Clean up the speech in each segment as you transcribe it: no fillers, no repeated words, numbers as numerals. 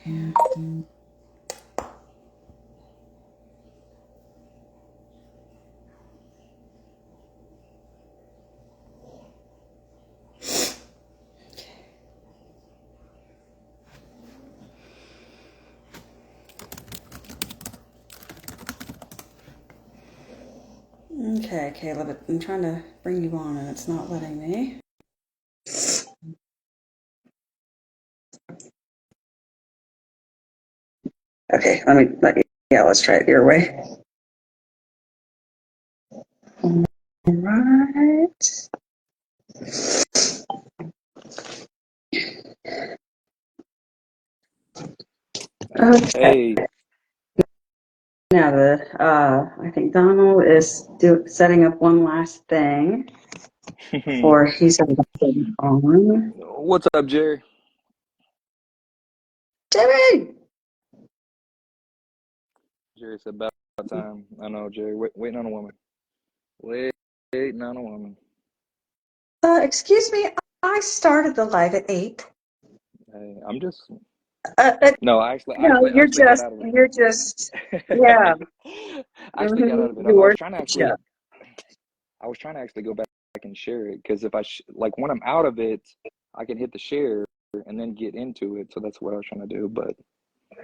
Yeah. Okay, Caleb, I'm trying to bring you on and it's not letting me. Okay, yeah, let's try it your way. All right. Okay. Hey, Now I think Donald is setting up one last thing before he's going to on. what's up, Jerry? Jimmy! Jerry said about time. I know, Jerry. Waiting on a woman. Waiting on a woman. Excuse me, I started the live at 8. Hey, I'm just Uh, uh, no. I actually, no, actually, actually got out of you're just, yeah. it. I actually got out of it. You I was work trying to the show. actually, I was trying to actually go back and share it because if like when I'm out of it, I can hit the share and then get into it. So that's what I was trying to do, but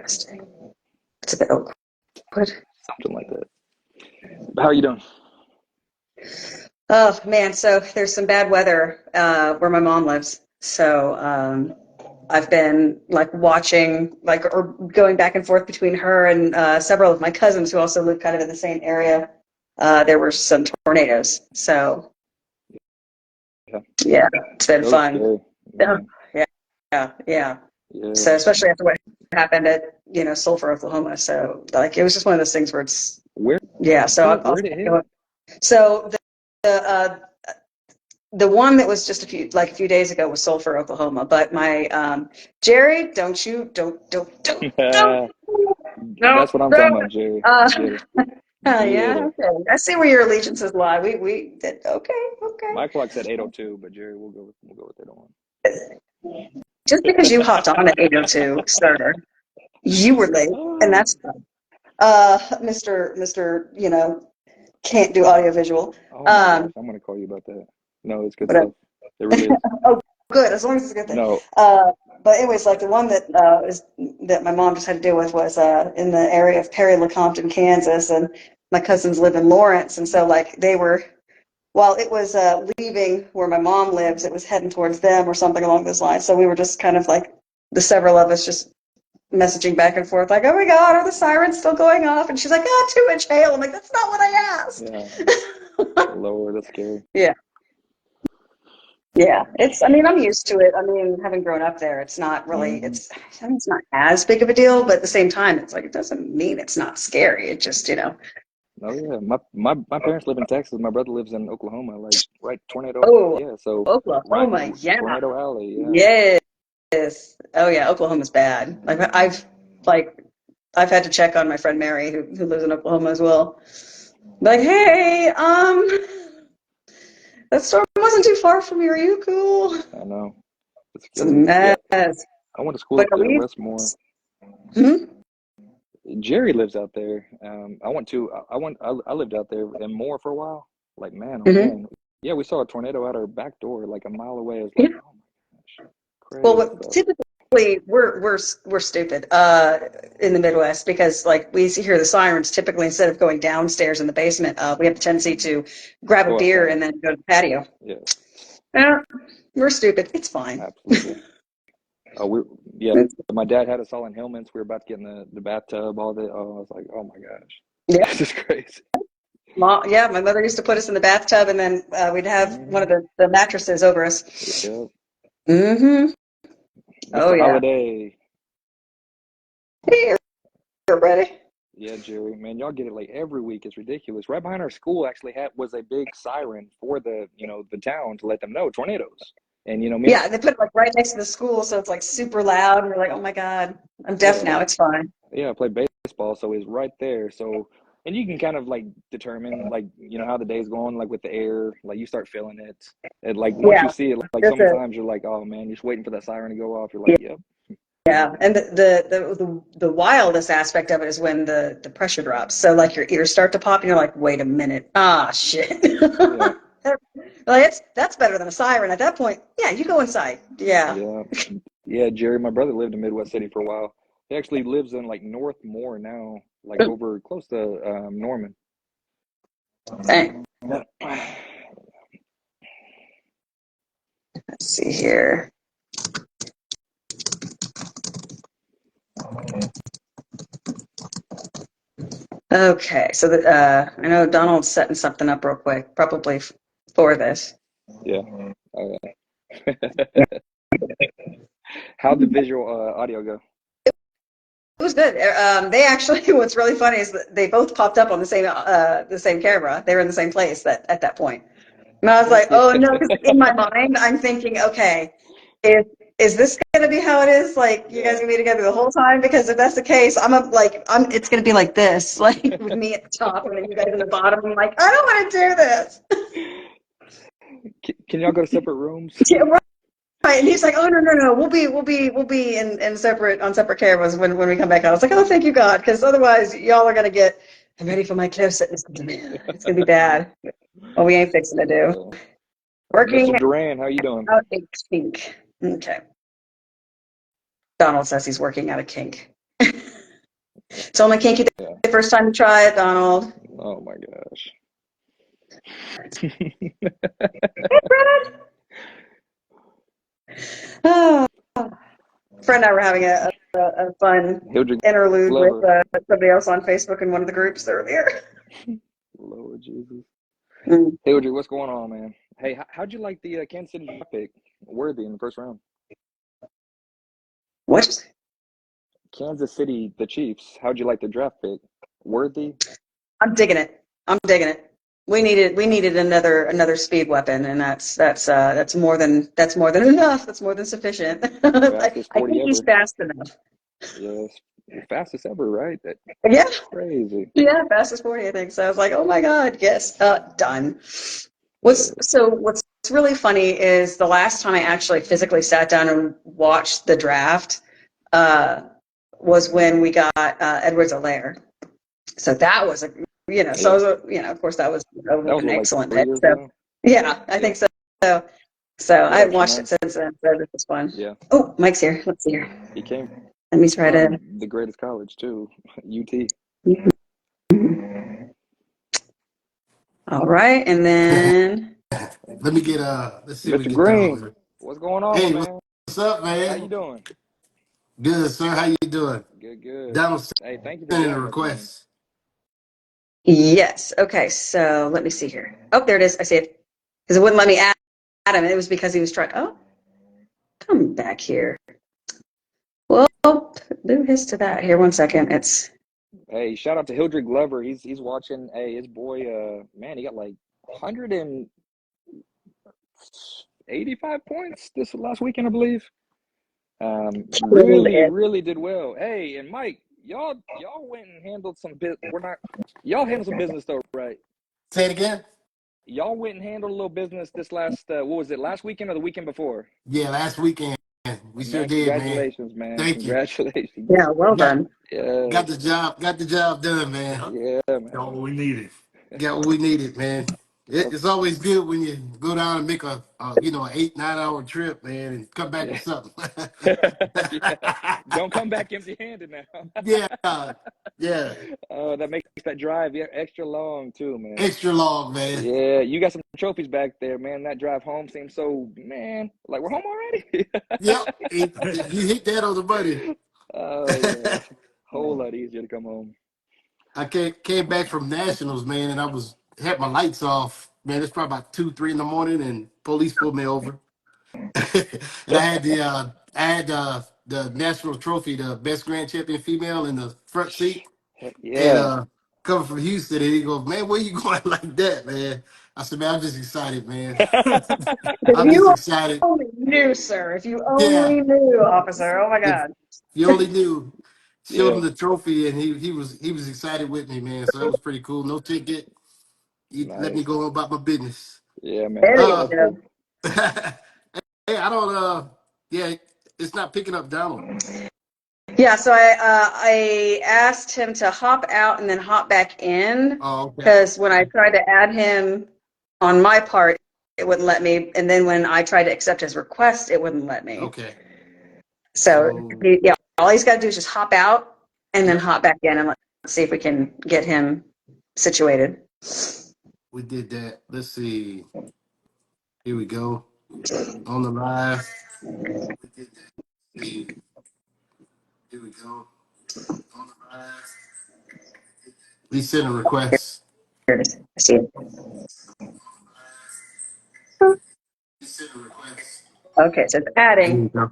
It's a bit awkward. something like that. But how are you doing? Oh man, so there's some bad weather where my mom lives. So I've been like watching, like, or going back and forth between her and several of my cousins who also live kind of in the same area. There were some tornadoes. So Yeah, yeah, it's been those are fun. scary, Yeah, man. yeah. Yeah, So especially after what happened at, Sulphur, Oklahoma. So like it was just one of those things where it's, where yeah. So I'll where did it hit? so the one that was just a few days ago was Sulphur, Oklahoma. But my Jerry, don't, no, That's what I'm no. talking about, Jerry. Uh, Get it. Get yeah, it. okay. I see where your allegiances lie. We did okay, okay. My clock said 8:02, but Jerry, we'll go with 8:01. Just because you hopped on at 8:02, sir, you were late, and Oh, that's fine. Mr. Can't do audio visual. oh my gosh, Um, I'm gonna call you about that. No, it's good but stuff. It really is. oh, good, as long as it's a good thing. No, But anyways, like the one that my mom just had to deal with was in the area of Perry Lecompton, Kansas, and my cousins live in Lawrence, and so like they were while it was leaving where my mom lives, it was heading towards them or something along those lines. So we were just kind of like the several of us just messaging back and forth, like, "Oh my God, are the sirens still going off?" And she's like, "Ah, 2-inch hail." I'm like, "That's not what I asked." yeah, Lord, that's scary. Yeah. Yeah, I mean, I'm used to it. I mean, having grown up there, it's not really, Hmm. I mean, it's not as big of a deal, but at the same time, it's like, it doesn't mean it's not scary. It just. Oh yeah, my parents live in Texas. My brother lives in Oklahoma, like right tornado. Oh, Yeah, so right Oklahoma. Yeah. tornado alley. Yeah. Yes. Oh yeah, Oklahoma's bad. Like, I've had to check on my friend Mary, who lives in Oklahoma as well. Like, hey, that storm wasn't too far from you. Are you cool? I know. It's It's a scary. Yeah, mess. I went to school But up at there in least, Westmore. hmm? Jerry lives out there. I lived out there in Moore for a while. Like, man, oh Hmm. man. Yeah, we saw a tornado out our back door, like a mile away. I was Yeah. like, oh my gosh, Well, crazy what, stuff. typically we're stupid in the Midwest because like we hear the sirens. Typically, instead of going downstairs in the basement, we have the tendency to grab a Go beer outside. and then go to the patio. Yeah, Yeah, we're stupid. It's fine. absolutely. Oh, yeah. My dad had us all in helmets. We were about to get in the bathtub, all the, oh, I was like, oh my gosh, Yeah, this is crazy. yeah. My mother used to put us in the bathtub, and then we'd have one Hmm. of the mattresses over us. Yeah. Mm-hmm. Oh Mr. yeah. Holiday. Hey, you're ready. Yeah, Jerry, man, y'all get it like every week. It's ridiculous. Right behind our school actually was a big siren for the town to let them know tornadoes. And me and Yeah, they put it like right next to the school, so it's like super loud. And we're like, oh my God, I'm deaf yeah, now. It's fine. yeah, I play baseball, so it's right there. So, and you can kind of like determine like how the day's going, like with the air, like you start feeling it. And like once Yeah, you see it, like that's it. sometimes you're like, oh man, you're just waiting for that siren to go off. You're like, Yeah. yep. Yeah, and the wildest aspect of it is when the pressure drops. So like your ears start to pop, and you're like, wait a minute, ah, shit. Yeah, Like that's better than a siren at that point. Yeah, you go inside. Yeah. yeah, yeah. Jerry, my brother lived in Midwest City for a while. He actually lives in like Northmore now, like over close to Norman. Dang. But Let's see here. Okay, so I know Donald's setting something up real quick, probably for this. yeah. How'd the visual audio go? It was good. They actually, what's really funny is that they both popped up on the same camera. They were in the same place at that point. And I was like, oh no, because in my mind, I'm thinking, okay, is is this gonna be how it is? Like you guys Yeah. gonna be together the whole time? Because if that's the case, it's gonna be like this, like with me at the top and then you guys at the bottom. I'm like, I don't want to do this. Can y'all go to separate rooms? Yeah, right. And he's like, oh no, no, no, we'll be in separate on separate cameras when we come back out. I was like, oh, thank you God, because otherwise y'all are gonna get. I'm ready for my close-up. It's gonna be bad. What we ain't fixing to do. Mr. Working Duran, how you doing? out a kink. Okay. Donald says he's working out a kink. It's only kinky Yeah. the first time you try it, Donald. Oh my gosh. Oh, friend and I were having a fun Hildred interlude with Glover. somebody else on Facebook in one of the groups earlier. Lord Jesus. Mm. Hildred, what's going on, man? Hey, how'd you like the Kansas City draft pick? Worthy in the first round. What? Kansas City, the Chiefs. How'd you like the draft pick? Worthy? I'm digging it. I'm digging it. We needed another speed weapon, and that's more than enough. That's more than sufficient. Fastest I 40 think he's ever. fast enough. Yes. Fastest ever, right? Yeah, That's crazy. yeah, fastest 40, I think. So I was like, oh my God, yes, done. Yeah. What's really funny is the last time I actually physically sat down and watched the draft uh, was when we got Edwards-Helaire. So that was Yeah. of course that was That was an what, like excellent 3 pick. years So ago? yeah, I Yeah. think so. So I What up, haven't watched it Shimon? since then. So this was fun. Yeah. Oh, Mike's here. Let's see here. He came Let me try to. from the greatest college, too. UT. All right, and then Let me get let's see if we Mr. get Green, Donald. what's going on, my Hey, man? what's up, How you man? doing? Good, sir. How you doing? Good, good. Donald Hey, thank you for sending a joining us, man. request. yes. Okay, so let me see here. Oh, there it is. I see it. Because it wouldn't let me add him. It was because he was trying. Oh, come back here. Well, do his to that. Here, one second. It's Hey, shout out to Hildred Glover. He's watching. Hey, his boy, man, he got like 185 points this last weekend, I believe. killed Really, it. really did well. Hey, and Mike, y'all went and handled some bit. We're not. Y'all handled some business though, right? Say it again. Y'all went and handled a little business this last. What was it? Last weekend or the weekend before? Yeah, last weekend. We sure Man, did, man. congratulations, man. Thank you. Congratulations. Yeah, well Got done. Yeah, got the job done, man. yeah, Got what man. we needed. Got what we needed, man. That's It's always good when you go down and make an 8-9 hour trip, man, and come back yeah. with something. Yeah. Don't come back empty-handed now. Yeah, yeah. Oh, that makes that drive extra long too, man. Extra long, man. Yeah, you got some trophies back there, man. That drive home seems so, man, like we're home already. Yep, you hit that on the money. Oh yeah, it's a whole lot easier to come home. I came back from nationals, man, and had my lights off. Man, it's probably about 2, 3 in the morning, and police pulled me over. And I had the national trophy, the best grand champion female, in the front seat, Heck and yeah, coming from Houston, and he goes, "Man, where you going like that, man?" I said, "Man, I'm just excited, man. If I'm just you excited." only knew, sir. If you Yeah, only knew, officer. Oh my if God. you only knew. Showed yeah, him the trophy, and he was excited with me, man. So that was pretty cool. No ticket. He let me nice. go on about my business. Yeah, man, There that's you Uh, good. go. hey, I don't. Yeah, It's not picking up Donald. Yeah, so I asked him to hop out and then hop back in Oh, okay. because when I tried to add him on my part, it wouldn't let me, and then when I tried to accept his request, it wouldn't let me. Okay. So yeah, all he's got to do is just hop out and then hop back in, and let's see if we can get him situated. We did that. Let's see. Here we go. On the live. We did that. See. Here we go. On the live. We sent a request. Here it is. I see it. We sent a request. Okay, so it's Here adding. we go.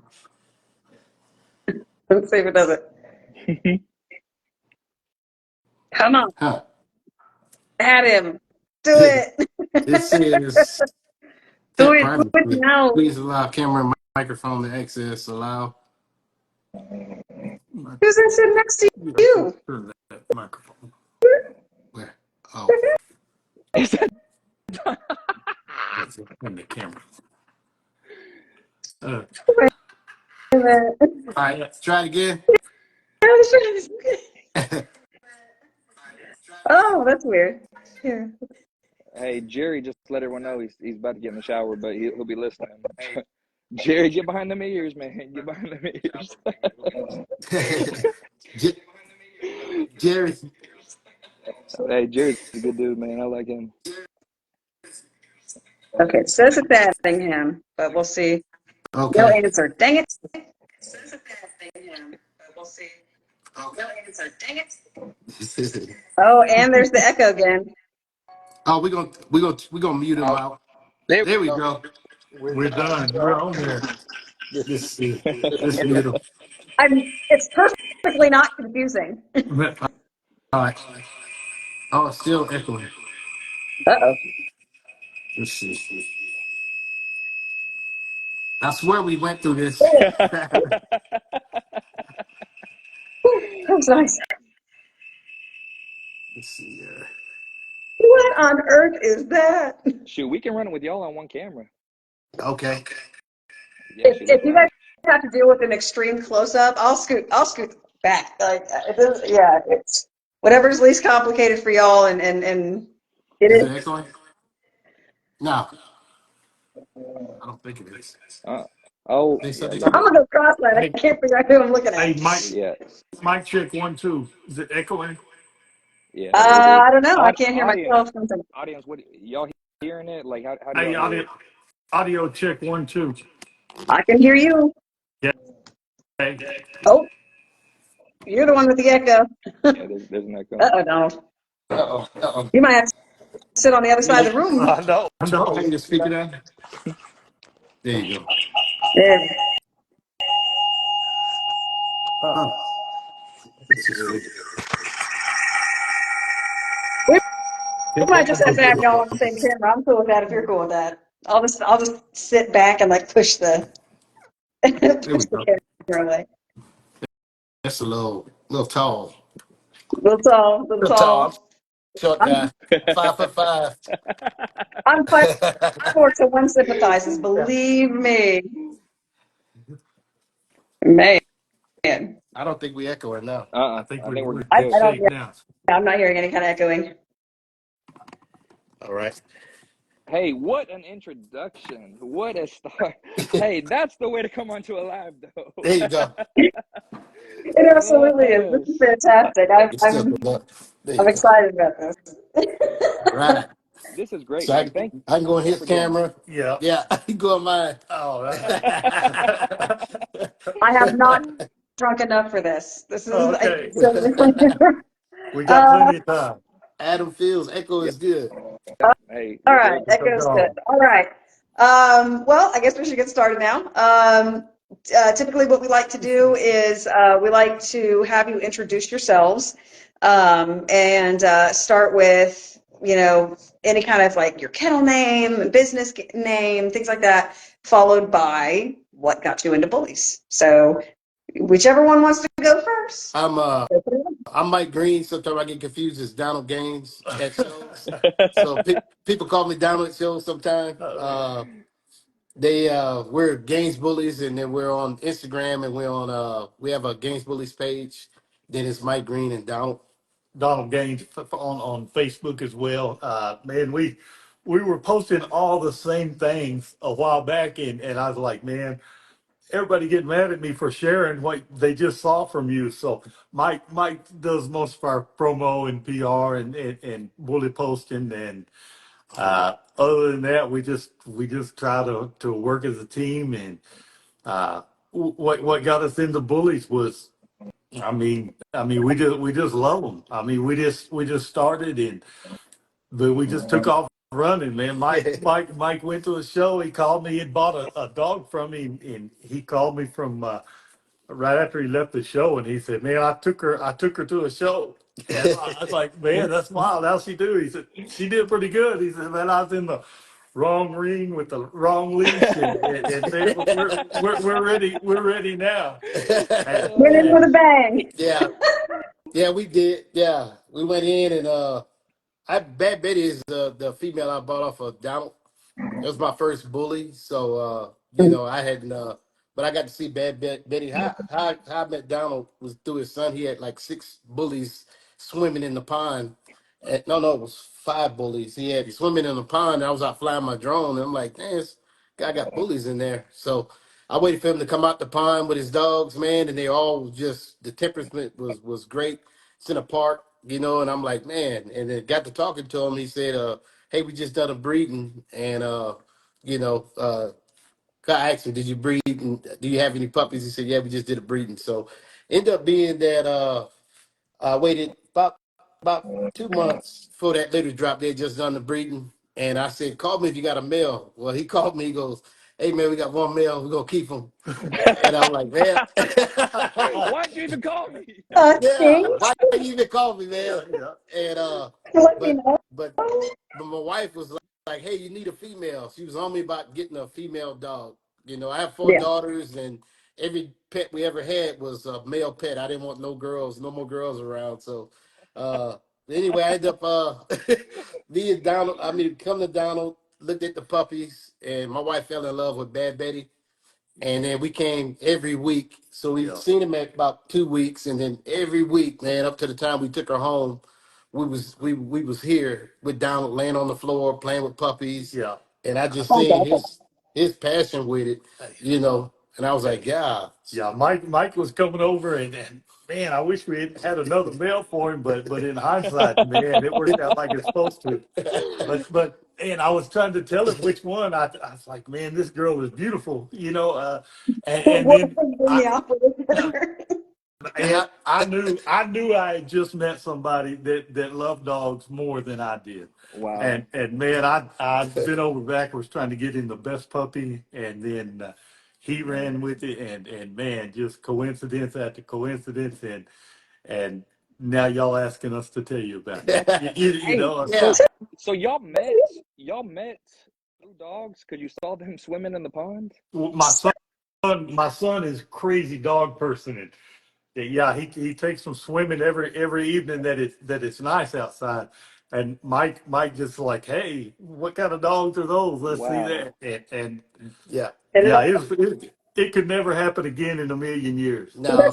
Let's see if it does it. Come on, Huh. add him. Do it. This is Do set it. Do it privacy. now. Please allow camera and microphone to access. Allow. Who's that sitting next to you? Turn that microphone. Where? Oh. Is that That's it. And the camera. Wait a minute. All right, let's try it again. Oh, that's weird. Here. Hey, Jerry just let everyone know he's about to get in the shower, but he'll be listening. Jerry, get behind them ears, man. Get behind them ears. Jerry. Hey, Jerry's a good dude, man. I like him. Okay, it says it's adding him, but we'll see. Okay. No answer. Dang it. It says it's adding him, but we'll see. No answer. Dang it. Oh, and there's the echo again. Oh, we're gonna mute him out. There we go. We're done. We're on there. Let's see. Let's mute him. It's perfectly not confusing. All right. Oh, it's still echoing. Uh-oh. Let's see. I swear we went through this. That was nice. Let's see. What on earth is that? Shoot, we can run it with y'all on one camera. Okay. Yeah, If you guys have to deal with an extreme close-up, I'll scoot back. Like it's whatever's least complicated for y'all, and it Is is. it echoing? No. I don't think it is. Oh, Say yeah, something. I'm gonna go cross-eyed. I Hey, can't figure out who I'm looking hey, at. yeah, Mike check 1 2. Is it echoing? yeah. It is. I don't know. I can't hear myself. Audience, what y'all hearing it? Like, how do Hey, y'all hear it? audio check 1 2. I can hear you. Yeah. Hey. Oh, you're the one with the echo. Yeah, there's an echo. Uh-oh, Donald. Uh-oh. You might have to sit on the other side of the room. I know. Turn your speaker down. There you go. Yeah. Oh. This is weird. We might just have to have y'all on the same camera. I'm cool with that if you're cool with that. I'll just sit back and like push the There we push go. the camera away. That's a little tall. Little tall, little Little tall. tall. Short guy. 5'5". I'm 5'4", so one sympathizes. Believe me, man. I don't think we echo it now. I think I think we're we're I good. don't. safe Yeah, now. I'm not hearing any kind of echoing. All right. Hey, what an introduction! What a start! Hey, that's the way to come onto a live, though. There you go. It absolutely is. This is fantastic. It's still good luck. There you I'm go. excited about this. Right. This is great, So I man. Thank can go on you his for doing camera. Yeah. Yeah, I can go on mine. Oh, I have not drunk enough for this. This is okay. We got uh, plenty of time. Adam Fields, echo Yeah. is good. Hey, all you're right, good. that goes good. All right. Well, I guess we should get started now. Typically, what we like to do is we like to have you introduce yourselves and start with, any kind of like your kennel name, business name, things like that, followed by what got you into bullies. So, whichever one wants to go first. I'm Mike Green. Sometimes I get confused as Donald Gaines at shows. So people call me Donald at shows sometimes. we're Gaines Bullies, and then we're on Instagram, and we have a Gaines Bullies page. Then it's Mike Green and Donald. Donald Gaines on Facebook as well. Man, we were posting all the same things a while back, and I was like, man, everybody getting mad at me for sharing what they just saw from you. So Mike does most of our promo and PR and bully posting, and other than that, we just try to work as a team. And what got us into bullies was, I mean, we just love them. I mean, we just started, and but we just took off running, man. Mike went to a show. He called me. He had bought a dog from me, and he called me from right after he left the show, and he said, "Man, I took her to a show." And I was like, "Man, that's wild. How'd she do?" He said, "She did pretty good." He said, "Man, I was in the wrong ring with the wrong leash, and man, but we're ready. We're ready now." And, Went in with Oh, a bang. Yeah, yeah, we did. Yeah, we went in, and I Bad Betty is the female I bought off of Donald. It was my first bully, so I hadn't. But I got to see Betty. How I met Donald was through his son. He had like six bullies swimming in the pond. No, it was five bullies. He had swimming in the pond. And I was out flying my drone, and I'm like, man, this guy got bullies in there. So I waited for him to come out the pond with his dogs, man, and they all just the temperament was great. It's in a park, and I'm like, man, and then got to talking to him. He said, hey, we just done a breeding, and you know, uh, I asked him, did you breed? And do you have any puppies? He said, yeah, we just did a breeding. So, ended up being that I waited about 2 months for that litter drop. They had just done the breeding, and I said, call me if you got a male. Well, he called me. He goes, hey man, we got one male. We're gonna keep him. And I'm like, man, why'd you even call me? yeah, Thanks. why you even call me, man? yeah, And Let me but know. but but my wife was like, hey, you need a female. She was on me about getting a female dog. I have four Yeah. daughters, and every pet we ever had was a male pet. I didn't want no girls, no more girls around. So uh anyway, I ended up me and Donald, come to Donald, looked at the puppies, and my wife fell in love with Bad Betty. And then we came every week. So we've yeah, seen him at about 2 weeks, and then every week, man, up to the time we took her home, we was here with Donald laying on the floor playing with puppies, yeah. and I just Oh, seen that's his passion with it, and I was Hey, like, yeah, yeah, Mike was coming over, and man, I wish we had another mail for him, but in hindsight, man, it worked out like it's supposed to. But and I was trying to tell him which one. I was like, man, this girl is beautiful, and what then would bring me I off with it. and I knew I had just met somebody that loved dogs more than I did. Wow. And man, I been over backwards trying to get him the best puppy, and then he ran with it, and man, just coincidence after coincidence, and now y'all asking us to tell you about it. You Hey, know, yeah. so y'all met through dogs because you saw them swimming in the pond? my son is a crazy dog person, and yeah, he takes them swimming every evening that it's nice outside. And Mike just like, hey, what kind of dogs are those? Let's see Wow. that. And Yeah, And yeah, it could never happen again in a million years. no,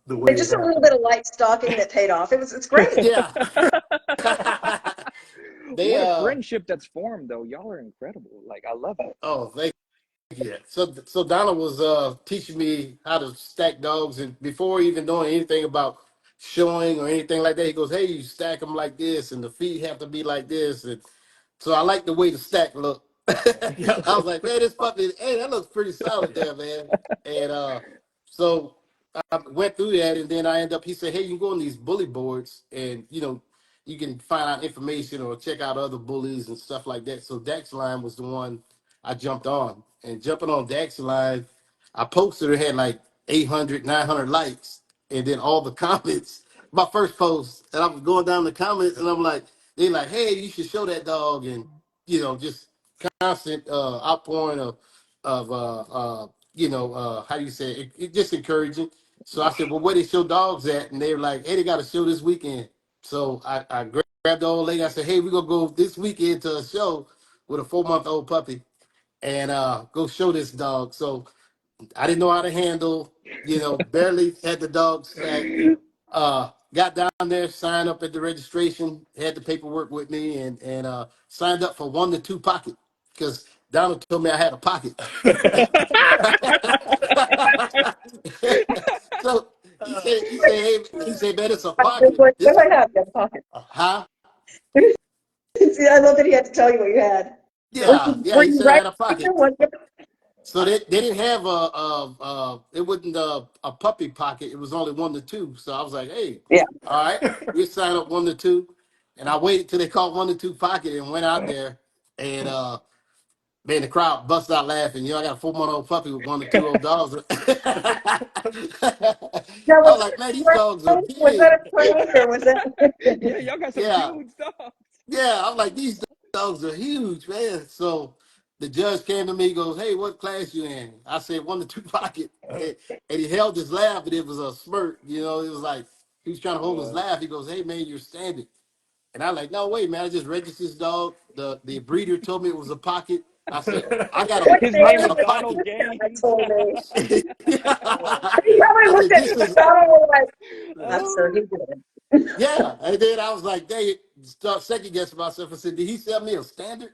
The way it just a little happened. bit of light stalking that paid off. It's great. yeah. they What a friendship that's formed, though. Y'all are incredible. Like, I love it. oh, thank Yeah, So Donna was teaching me how to stack dogs, and before even knowing anything about showing or anything like that, he goes, "Hey, you stack them like this, and the feet have to be like this." And so I like the way the stack look. yeah, I was like, "Man, this puppy, hey, that looks pretty solid yeah, there, man." And so I went through that, and then I end up. He said, "Hey, you can go on these bully boards, and you can find out information or check out other bullies and stuff like that." So Dax Line was the one I jumped on, and jumping on Dax Line, I posted it had like 800, 900 likes, and then all the comments. My first post, and I was going down the comments, and I'm like, they like, "Hey, you should show that dog," and just constant outpouring of how do you say it just encouraging. So I said, well, where they show dogs at? And they were like, hey, they got a show this weekend. So I grabbed the old lady. I said, hey, we're gonna go this weekend to a show with a 4-month-old puppy. and go show this dog. So I didn't know how to handle, barely had the dog sat. Got down there, signed up at the registration, had the paperwork with me, and signed up for 1 to 2 pocket because Donald told me I had a pocket. So he said, man, it's a Just pocket. like, what This, do I have? You have a pocket. huh? See, I love that he had to tell you what you had. Yeah, yeah. Were He you said I right? had a pocket. Was it? So they didn't have it wasn't a puppy pocket. It was only 1 to 2. So I was like, hey, Yeah. all right, we sign up 1 to 2, and I waited till they called 1 to 2 pocket and went out there, and man, the crowd bust out laughing. I got a 4-month-old puppy with 1 to 2 old dogs. I Now, was like, man, these dogs are was big. that a prank or was that? Yeah, y'all got some Yeah, huge dogs. yeah. I'm like, these dogs are huge, man. So the judge came to me, goes, hey, what class you in? I said 1 to 2 pocket. And he held his laugh, but it was a smirk. It was like he was trying to hold his Uh, laugh. He goes, hey, man, you're standing. And I like, no, wait, man, I just registered this dog. The breeder told me it was a pocket. I said, I got a What his day name got was is a it? Donald pocket. I Gaines. told me. Oh He man. probably I looked said, at this is Donald and was like, I'm sure Oh. he did. yeah. And then I was like, they start second guessing myself. I said, did he sell me a standard?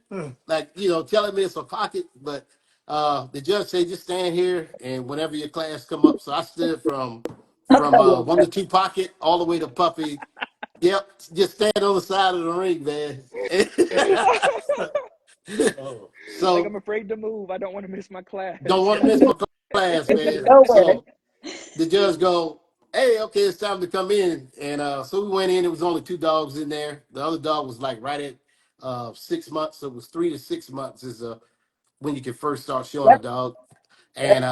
Like, telling me it's a pocket. But the judge said, just stand here and whenever your class come up. So I stood from I'll from tell uh, you. 1 to 2 pocket all the way to puppy. Yep, just stand on the side of the ring, man. Oh. Like I'm So afraid to move. I don't want to miss my class. don't want to miss my class, man. No way. So the judge go, hey, okay, it's time to come in. And so we went in. There was only 2 dogs in there. The other dog was like right at 6 months. So it was 3 to 6 months is when you can first start showing a Yep. dog. And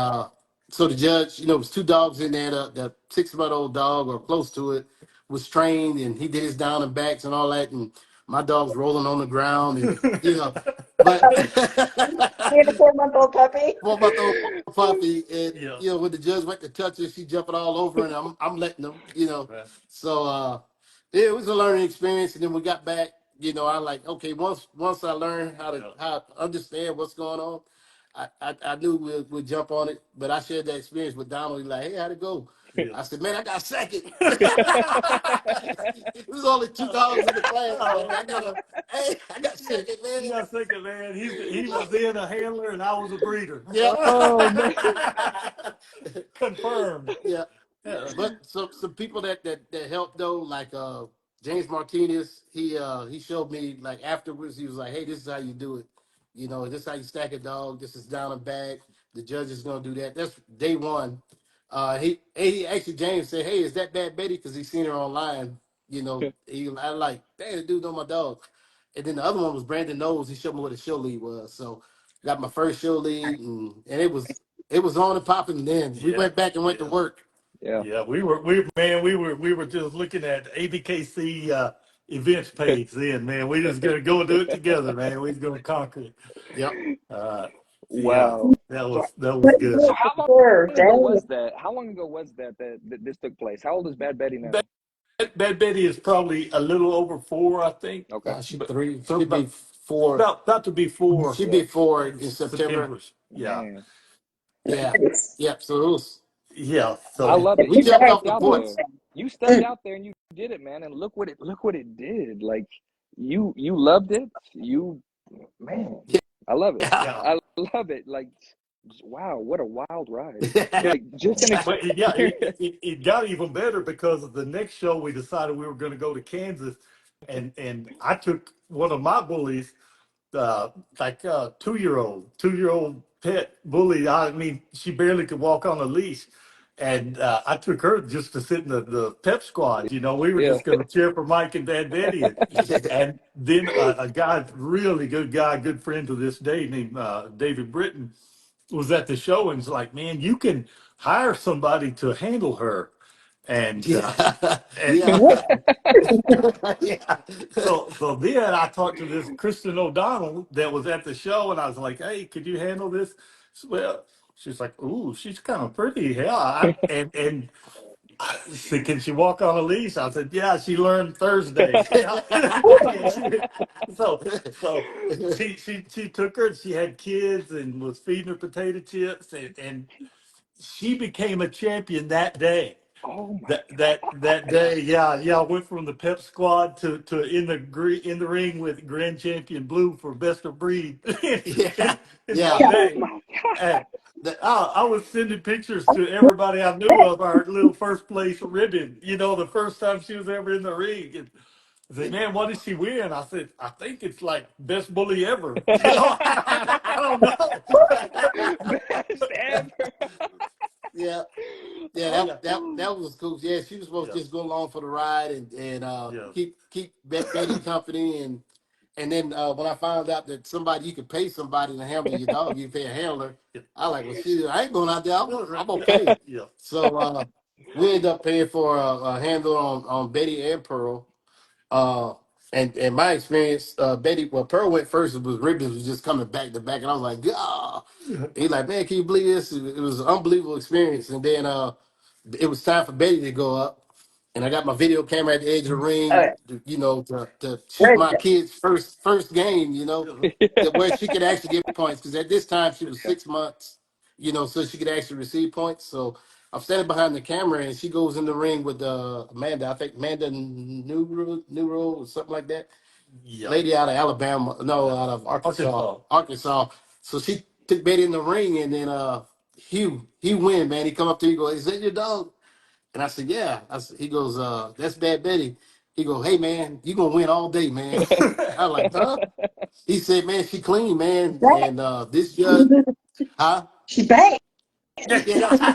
so the judge, it was 2 dogs in there. The 6-month-old dog or close to it was trained, and he did his down and backs and all that. And my dog's rolling on the ground, and but He had a 4-month-old puppy. 4-month-old puppy, and Yeah. when the judge went to touch her, she jumping all over, and I'm letting them. Right. So yeah, it was a learning experience, and then we got back. I like, okay, once I learned Yeah. how to understand what's going on, I knew we'd jump on it. But I shared that experience with Donald. He's like, hey, how'd it go? Yeah. I said, man, I got second. It was only 2 dogs in the class, man. Oh, I got yeah. second, You man. got thinking, man. He was in a handler and I was a breeder. Yeah. Oh man. Confirmed. Yeah. Yeah. But some people that helped though, like James Martinez, he showed me like afterwards, he was like, hey, this is how you do it. This is how you stack a dog. This is down and back. The judge is gonna do that. That's day one. He actually James said, hey, is that Bad Betty? Because he seen her online. I like, damn, the dude know my dog. And then the other one was Brandon Knowles. He showed me what a show lead was. So got my first show lead, and it was on and popping. Then we Yeah. went back and went to Yeah. work. Yeah. Yeah. We were just looking at ABKC events page then, man. We just gonna go and do it together, man. We're gonna conquer it. Yep. Uh, yeah. Wow. That So was that was But good. so for how sure, long ago dang. was that? How long ago was that this took place? How old is Bad Betty Bad, now? Bad Betty is probably a little over 4, I think. Okay. She But three. so She'd be four. about to be 4 She'd Yeah. be four in in September. September. Yeah. Man. Yeah. Yep. So it was. Yeah. I So love it. We You jumped stepped off the out porch. there. You stepped out there and you did it, man. And look what it did. Like you loved it. Man, I love it. Yeah. yeah. I love it. Like wow, what a wild ride. Yeah. Like just an But yeah, experience. it got even better because of the next show we decided we were going to go to Kansas, and I took one of my bullies, like a 2-year old pet bully. I mean, she barely could walk on a leash. And I took her just to sit in the pep squad. We were Yeah. just going to cheer for Mike and Dad Betty. And then a guy, really good guy, good friend to this day, named David Britton, was at the show and was like, man, you can hire somebody to handle her. And Yeah. and Yeah. What? Yeah. so then I talked to this Kristen O'Donnell that was at the show, and I was like, hey, could you handle this? Well, she's like, ooh, she's kind of pretty. Yeah. And She said, "Can she walk on a leash?" I said, "Yeah, she learned Thursday." so so she took her. She had kids and was feeding her potato chips, and she became a champion that day. Oh my That day, yeah, I went from the pep squad to in the ring with grand champion Blue for best of breed Yeah, in yeah. one God. Oh day. my God. And I was sending pictures to everybody I knew of our little first place ribbon. The first time she was ever in the ring. And they said, "Man, what did she win?" I said, "I think it's like best bully ever." I don't Best ever. Yeah, yeah, know. Yeah, that was cool. Yeah, she was supposed to yeah, just go along for the ride and yeah. keep Betty company and then when I found out that you could pay somebody to handle your dog, you pay a handler. I like, well, shit, I ain't going out there. I'm gonna pay. Yeah. So we ended up paying for a handler on Betty and Pearl. Uh, and my experience, Betty, well, Pearl went first. It was Ribbons was just coming back to back, and I was like, "God!" He's like, "Man, can you believe this?" It was an unbelievable experience. And then it was time for Betty to go up, and I got my video camera at the edge of the ring, Okay. to shoot Ready my to kid's first game, that where she could actually get points because at this time she was Yeah. 6 months, so she could actually receive points. So I'm standing behind the camera and she goes in the ring with Amanda. I think Amanda Nero or something like that. Yeah. Lady out of Alabama, no, out of Arkansas. Arkansas. Arkansas. So she took Betty in the ring and then he win, man. He come up to me, he go, "Is that your dog?" And I said, "Yeah." He goes, "That's Bad Betty." He go, "Hey man, you gonna win all day, man." I was like, "Huh?" He said, "Man, she clean, man." And this judge, huh? She banged. Yeah. Yeah.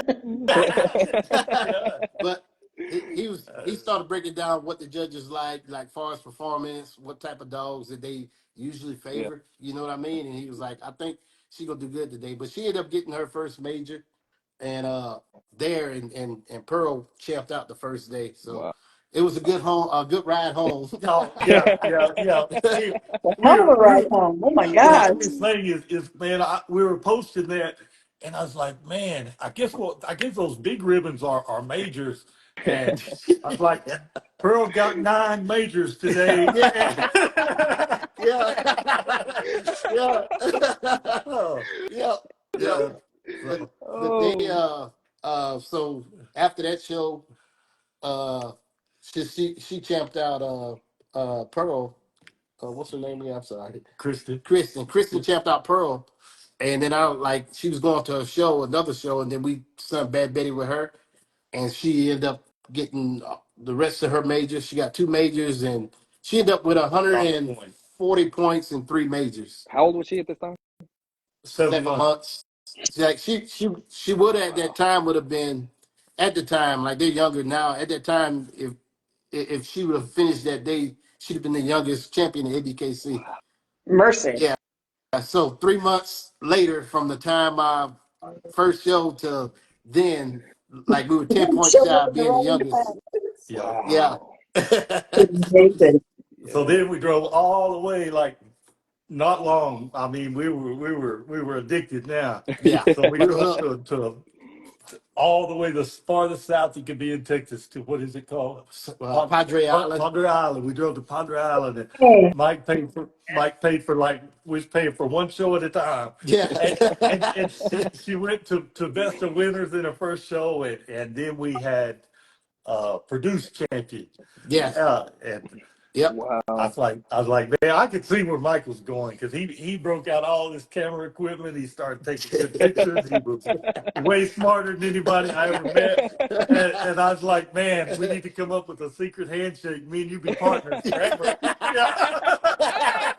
But he started breaking down what the judges like far as performance, what type of dogs that they usually Yeah. favor. You know what I mean? And he was like, "I think she gonna do good today." But she ended up getting her first major, and and Pearl champed out the first day. So Wow. it was a good ride home. Oh, yeah, yeah, yeah. See, A we hell of were, a we ride were, home. Oh my the gosh. funniest thing is, man, we were posting that, and I was like, man, I guess those big ribbons are majors, and I was like, Pearl got 9 majors today. Yeah, yeah, yeah, Oh, yeah, yeah. yeah. But So, but they Oh. so after that show, uh she champed out Pearl. What's her name again? I'm sorry. Kristen. Kristen champed out Pearl. And then she was going to a show, another show, and then we sent Bad Betty with her, and she ended up getting the rest of her majors. She got 2 majors, and she ended up with Top point. 140 points in 3 majors. How old was she at this time? 7 months. 7 months. She would at that Wow. time would have been at the time, like they're younger now. At that time, if she would have finished that day, she'd have been the youngest champion in ABKC. Mercy. Yeah. So 3 months later, from the time I first show to then, like we were 10 points Show shy up of in the being the wrong youngest. Yeah. Yeah. Wow. Amazing. So Yeah. then we drove all the way, like not long. I mean, we were addicted now. Yeah. So we We were drove hooked. to all the way the farthest south you could be in Texas to what is it called? Padre Island. Padre Island. We drove to Padre Island, and Hey, Mike paid for like we was paying for one show at a time, Yeah. and she went to best of winners in her first show, and then we had produce champion. Yeah. Yeah, and Yep. Wow. I was like, man, I could see where Mike was going because he broke out all this camera equipment. He started taking good pictures. He was way smarter than anybody I ever met. And I was like, man, we need to come up with a secret handshake. Me and you be partners forever. Yeah.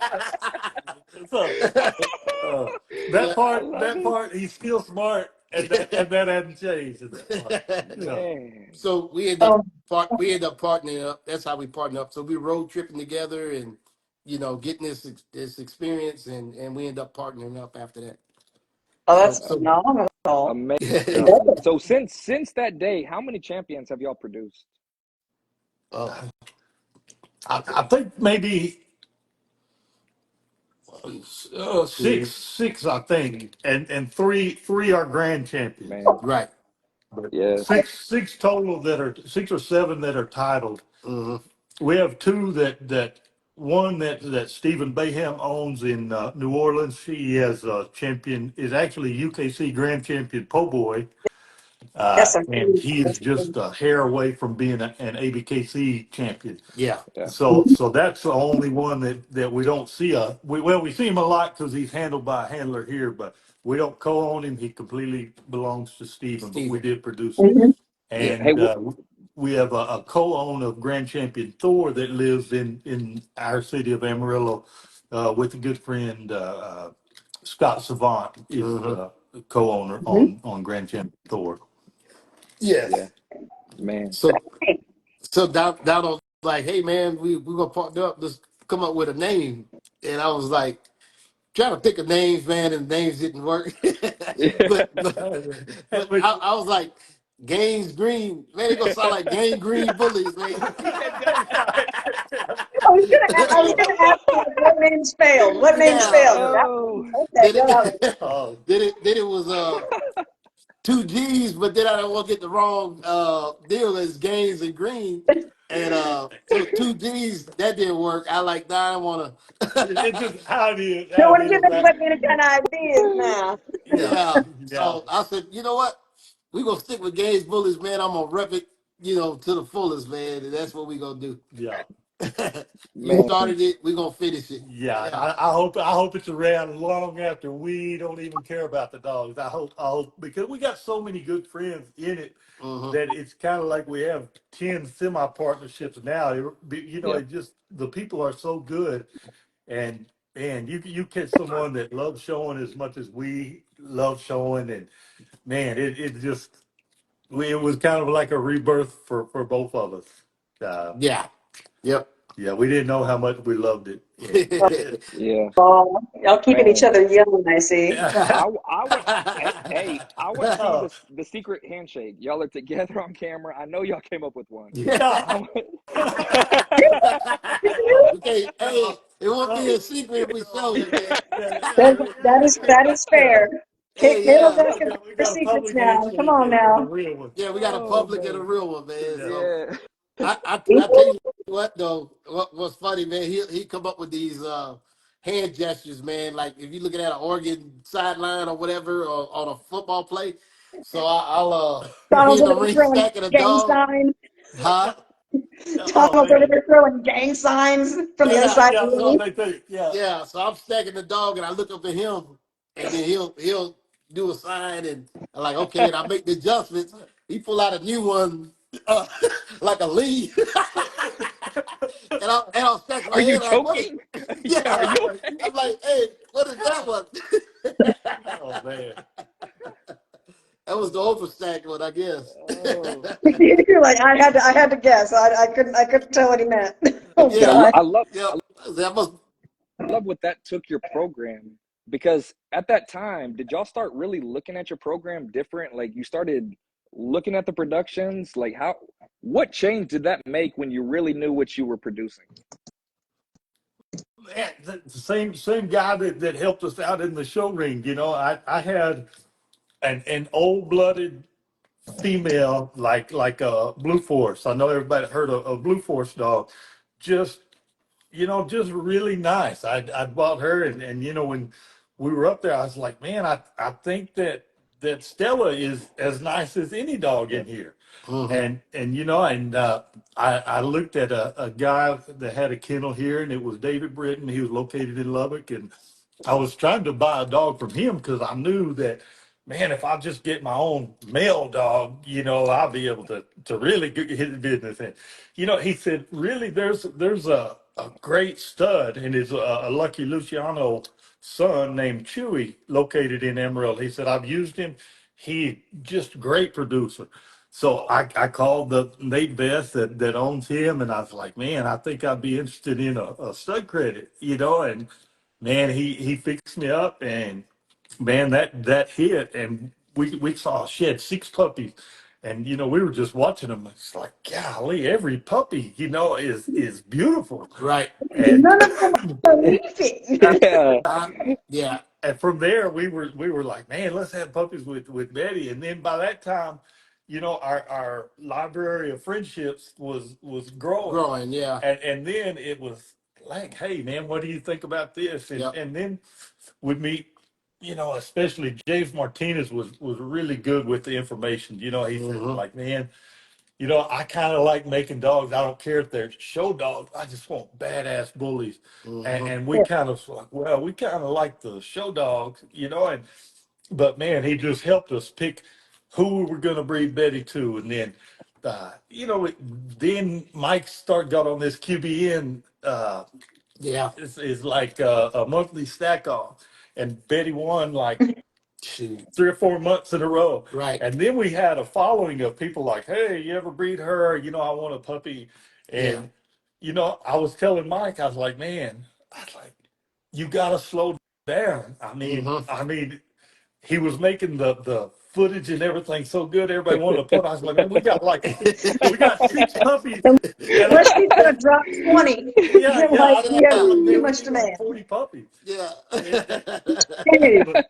So uh, Yeah. I love that it. part, he's still smart, and that hadn't changed in that part. Yeah. Man. So oh, we end up partnering up. That's how we partner up. So we road tripping together and getting this experience and we end up partnering up after that. oh, So that's so phenomenal. Amazing. So since that day, how many champions have y'all produced? uh, I think maybe see, six, I think, and three are grand champions. Man. right. but Yeah. six total that are 6 or 7 that are titled. Hmm. We have two that one that Stephen Bayham owns in New Orleans. He has a champion, is actually UKC Grand Champion po' boy, Yes, I'm and he's just a hair away from being an ABKC champion. Yeah. Yeah. So that's the only one that we don't see we see him a lot because he's handled by a handler here, but we don't co-own him. He completely belongs to Stephen, but we Steven. did produce him. Mhm. Yeah. Hey, And we have a co-own of Grand Champion Thor that lives in our city of Amarillo with a good friend Scott Savant is Hmm. co-owner Mhm. on Grand Champion Thor. yeah, Yes. man. So Donald was like, "Hey man, we gonna partner up. Let's come up with a name." And I was like, trying to think of names, man, and names didn't work. but but, but But I was like, Gaines Green, man, it gonna sound like Gaines Green Bullies, man. I was gonna ask you what names failed. What names Yeah. failed? That Oh, one. Okay, Then got it. it oh, then it was 2 G's, but then I don't want to get the wrong deal as Gaines and Green. And so 2 G's that didn't work. I like nah, I wanna it's just how it is. Don't How it want to give is. anybody any kind of ideas now. Yeah, yeah. yeah, So I said, you know what? We gonna stick with Gaines Bullies, man. I'm gonna rep it, to the fullest, man. And that's what we gonna do. yeah. You man. started it, we gonna finish it. Yeah, Yeah. I hope it's around long after we don't even care about the dogs. I hope because we got so many good friends in it Hmm. that it's kind of like we have 10 semi partnerships now. Yeah. It just the people are so good, and man, you catch someone that loves showing as much as we love showing, and man, it just it was kind of like a rebirth for both of us. Uh, Yeah. Yep. yeah, we didn't know how much we loved it, and Yeah, Oh, y'all keeping each man. other young, I see. I want. Hey, I want to see oh, the secret handshake. Y'all are together on camera. I know y'all came up with one. I yeah. want. Okay, hey, it won't be a secret if we show you, man. That is fair. Hey, Caleb yeah. asking We for got a secrets public now. Come handshake on and a now. real one. Yeah, we got a Oh public and a man. real one, man. Yeah. So Yeah. I tell you what though, what's funny, man, he come up with these hand gestures, man. Like if you're looking at an Oregon sideline or whatever, or on a football play. So I'll be Donald's in over the there ring throwing stacking a gang dog. signs. Huh? Oh Donald's over man. there throwing gang signs from the other Yeah. side of Yeah, the so room. they think, yeah. Yeah. So I'm stacking the dog and I look up at him and then he'll do a sign and I'm like, okay, and I make the adjustments. He pull out a new one, uh, like a lead. And I'm scratching Are my you head like, what is, choking? yeah. Are you okay? I'm like, hey, what is that one? Oh man. That was the overstack one, I guess. Oh. You're like, I had to guess. I couldn't tell what he meant. Oh But Yeah, God. yeah. That must. I love what that took your program because at that time, did y'all start really looking at your program different? Like you started looking at the productions, like what change did that make when you really knew what you were producing? Man, the same guy that helped us out in the show ring, I had an old blooded female like a blue force. I know everybody heard of a blue force dog. Just just really nice. I bought her, and when we were up there, I was like, man, I think that Stella is as nice as any dog Yeah. in here. Hmm. And I looked at a guy that had a kennel here, and it was David Britton. He was located in Lubbock, and I was trying to buy a dog from him because I knew that, man, if I just get my own male dog, I'll be able to really get his business. And he said, really, there's a great stud, and it's a Lucky Luciano son named Chewy located in Emerald. He said, I've used him. He just great producer. So I called the Nate Best that owns him, and I was like, man, I think I'd be interested in a stud credit, and man, he fixed me up, and man, that hit, and we saw she had 6 puppies, and we were just watching them. It's like, golly, every puppy, is beautiful, Right. and None of them are leafing. Yeah. Yeah. and from there we were like, man, let's have puppies with Betty, and then by that time. our library of friendships was growing, Growing, yeah. and then it was like, hey man, what do you think about this? Yep. And then we meet, especially James Martinez was really good with the information. He said Mm-hmm. like, man, I kind of like making dogs. I don't care if they're show dogs. I just want badass bullies. And, Mm-hmm. and we Yeah. kind of like, well, we kind of like the show dogs, but man, he just helped us pick who we were going to breed Betty to. And then, then Mike got on this QBN, Yeah. is like a monthly stack off. And Betty won like Shoot. 3 or 4 months in a row. Right. And then we had a following of people like, hey, you ever breed her? I want a puppy. Yeah. And, I was telling Mike, I was like, man, you got to slow down. Mm-hmm. I mean, he was making the footage and everything so good. Everybody wanted to put. I was like, man, we got 6 puppies, and Unless he's gonna drop 20, yeah, like he has I told him, too man, we much need like demand. 40 puppies. Yeah. Dude,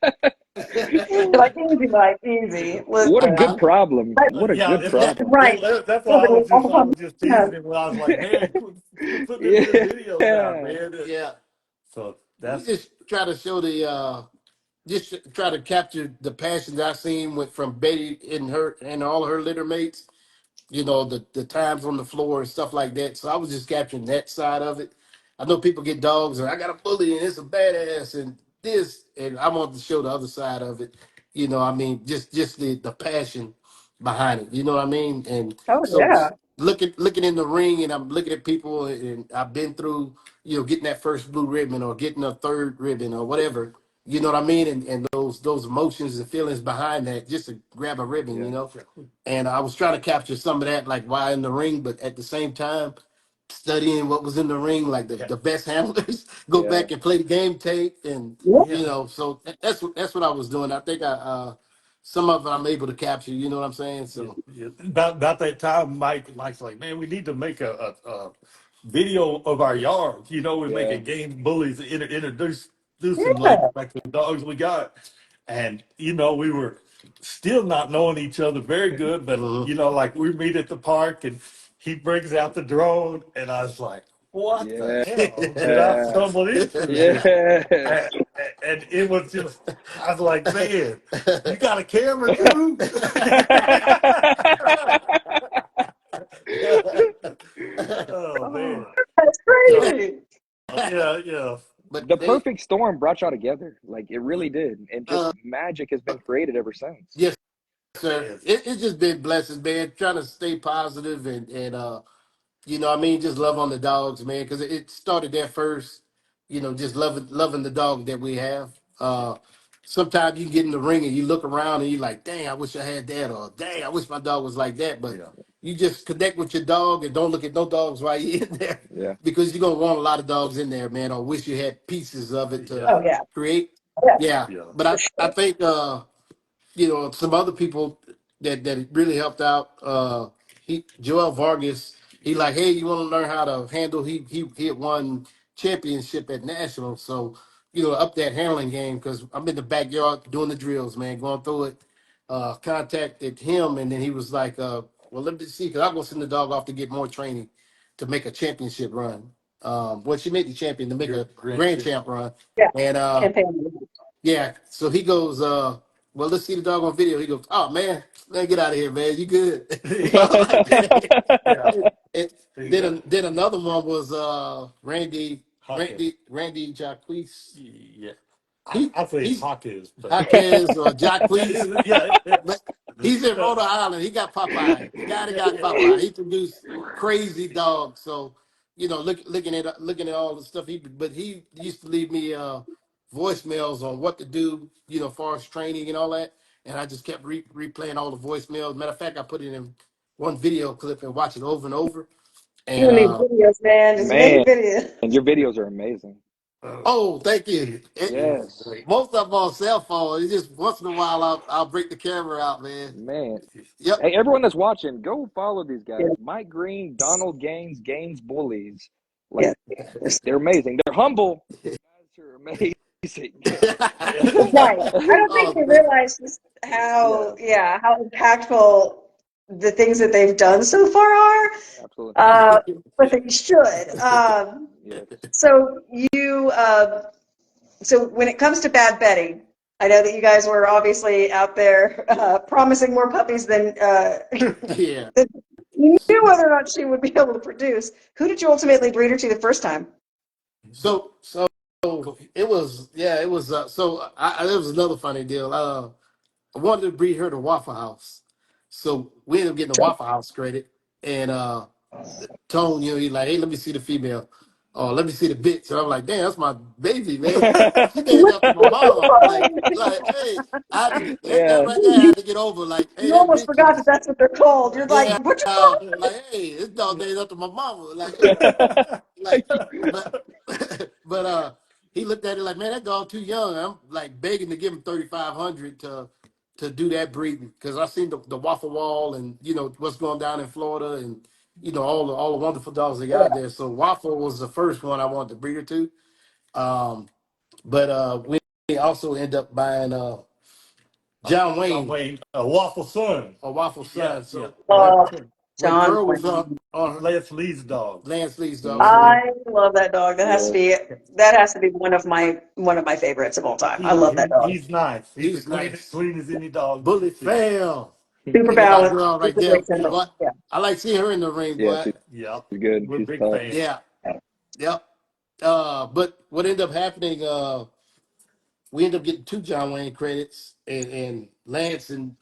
But like easy, like easy. What a Listen, good problem. but, What a yeah, good problem. right. that's So why all I was just teasing the him. When I was like, man, quit putting them good videos out, Yeah. man. Yeah. So We that's just try to show just try to capture the passion that I seen from Betty and all her litter mates. The times on the floor and stuff like that. So I was just capturing that side of it. I know people get dogs and I got a bully and it's a badass and this, and I want to show the other side of it. Just the passion behind it. You know what I mean? And oh so yeah. looking in the ring and I'm looking at people and I've been through, getting that first blue ribbon or getting a third ribbon or whatever. You know what I mean? And those emotions and feelings behind that, just to grab a ribbon, Yeah. and I was trying to capture some of that, like why in the ring, but at the same time, studying what was in the ring, like yeah, the best handlers, go Yeah. back and play the game tape, and Yeah. yeah. so that's what I was doing. I think some of it I'm able to capture. You know what I'm saying? Yeah, So yeah. About that time, Mike's like, man, we need to make a video of our yards. We're Yeah. making Gaines Bullies, introducing Yeah. like the dogs we got, and we were still not knowing each other very good, but mhm. like we meet at the park, and he brings out the drone, and I was like, what the Yeah. hell did I stumble into, man? Yeah. And, and it was just, I was like, man, you got a camera too? Oh man. That's So crazy. yeah, yeah. but The perfect storm brought y'all together. Like it really did. And just uh, magic has been created ever since. yes, sir. Yes. It's just been blessings, man. Trying to stay positive and what I mean, just love on the dogs, man, because it started there first. Just loving the dog that we have. Sometimes you get in the ring and you look around and you're like, dang, I wish I had that, or dang, I wish my dog was like that. But Yeah. you just connect with your dog and don't look at no dogs while you're in there, Yeah. because you're gonna want a lot of dogs in there, man, or wish you had pieces of it to Yeah. Oh yeah. create. Yeah, Yeah, Yeah. but for I sure. think some other people that really helped out. Joel Vargas, he like, hey, you want to learn how to handle? He had won championship at nationals, so up that handling game, because I'm in the backyard doing the drills, man, going through it. Contacted him, and then he was like, well, let me see, because I'm gonna send the dog off to get more training to make a championship run. Well, she made the champion to make a grand Grandchildren. champ run, Yeah. and Campaign. yeah. So he goes, well, let's see the dog on video. He goes, oh man, get out of here, man. You good? So I was like, dang. Yeah. Then another one was Hawkins. Randy Jacques. Yeah. He I say it's he's Hawkins, but Jaquez or Jacques, yeah. but he's in Rhode Island. He got Popeye. The guy that got Popeye. He produced crazy dogs. So looking at all the stuff but he used to leave me voicemails on what to do. As far as training and all that. And I just kept replaying all the voicemails. Matter of fact, I put it in one video clip and watch it over and over. You And need videos, man. Just make Man, videos. your videos are amazing. oh, thank you. Yes. Most of them on cell phone. It's just once in a while I'll break the camera out, man. Man. Yep. Hey, everyone that's watching, go follow these Yeah. guys. Mike Green, Donald Gaines, Gaines Bullies. Yeah. Like they're amazing. They're humble. Guys are amazing. Right. I don't think Oh, they thank realize just Yeah. how impactful the things that they've done so far are, Absolutely. uh, but they should. Yes. So you, so when it comes to bad betting, I know that you guys were obviously out there promising more puppies than Yeah. than you knew whether or not she would be able to produce. Who did you ultimately breed her to the first time? So it was, yeah, it was. It was another funny deal. I wanted to breed her to Waffle House, so we ended up getting a Waffle House credit. And Tone, he's like, "Hey, let me see the female. Oh, let me see the bitch." And I'm like, "Damn, that's my baby, man. She named after my mom. Hey, I had to that Yeah. right there. I had to get over. Like, hey, You that almost bitch forgot that is, that's what they're called. You're like, yeah. what you call Like, hey, this dog named after my mama. Like, hey, like, but he looked at it like, man, that dog too young. I'm like begging to give him 3,500 to do that breeding, because I seen the Waffle Wall, and what's going down in Florida, and all the wonderful dogs they got there. So Waffle was the first one I wanted to breed her to. Um, but we also end up buying John John Wayne, Wayne, Waffle Son. a Waffle Yeah, son. yeah. So Oh, when John Pearl was Wayne. on Lance Lee's dog. Lance Lee's dog, so Mhm. when I love that dog. Yes. That has to be one of my favorites of all time. I love that dog. He's nice. He's as he's clean, nice, clean as any dog you Bully see. fail. Super There go my balanced, girl right super there. great temper. Boy, Yeah. I like seeing her in the ring, Yeah, boy. Yep. she's good. We're She's big tough. fans. Yeah, yep. But what ended up happening, we ended up getting two John Wayne credits, and Lance, and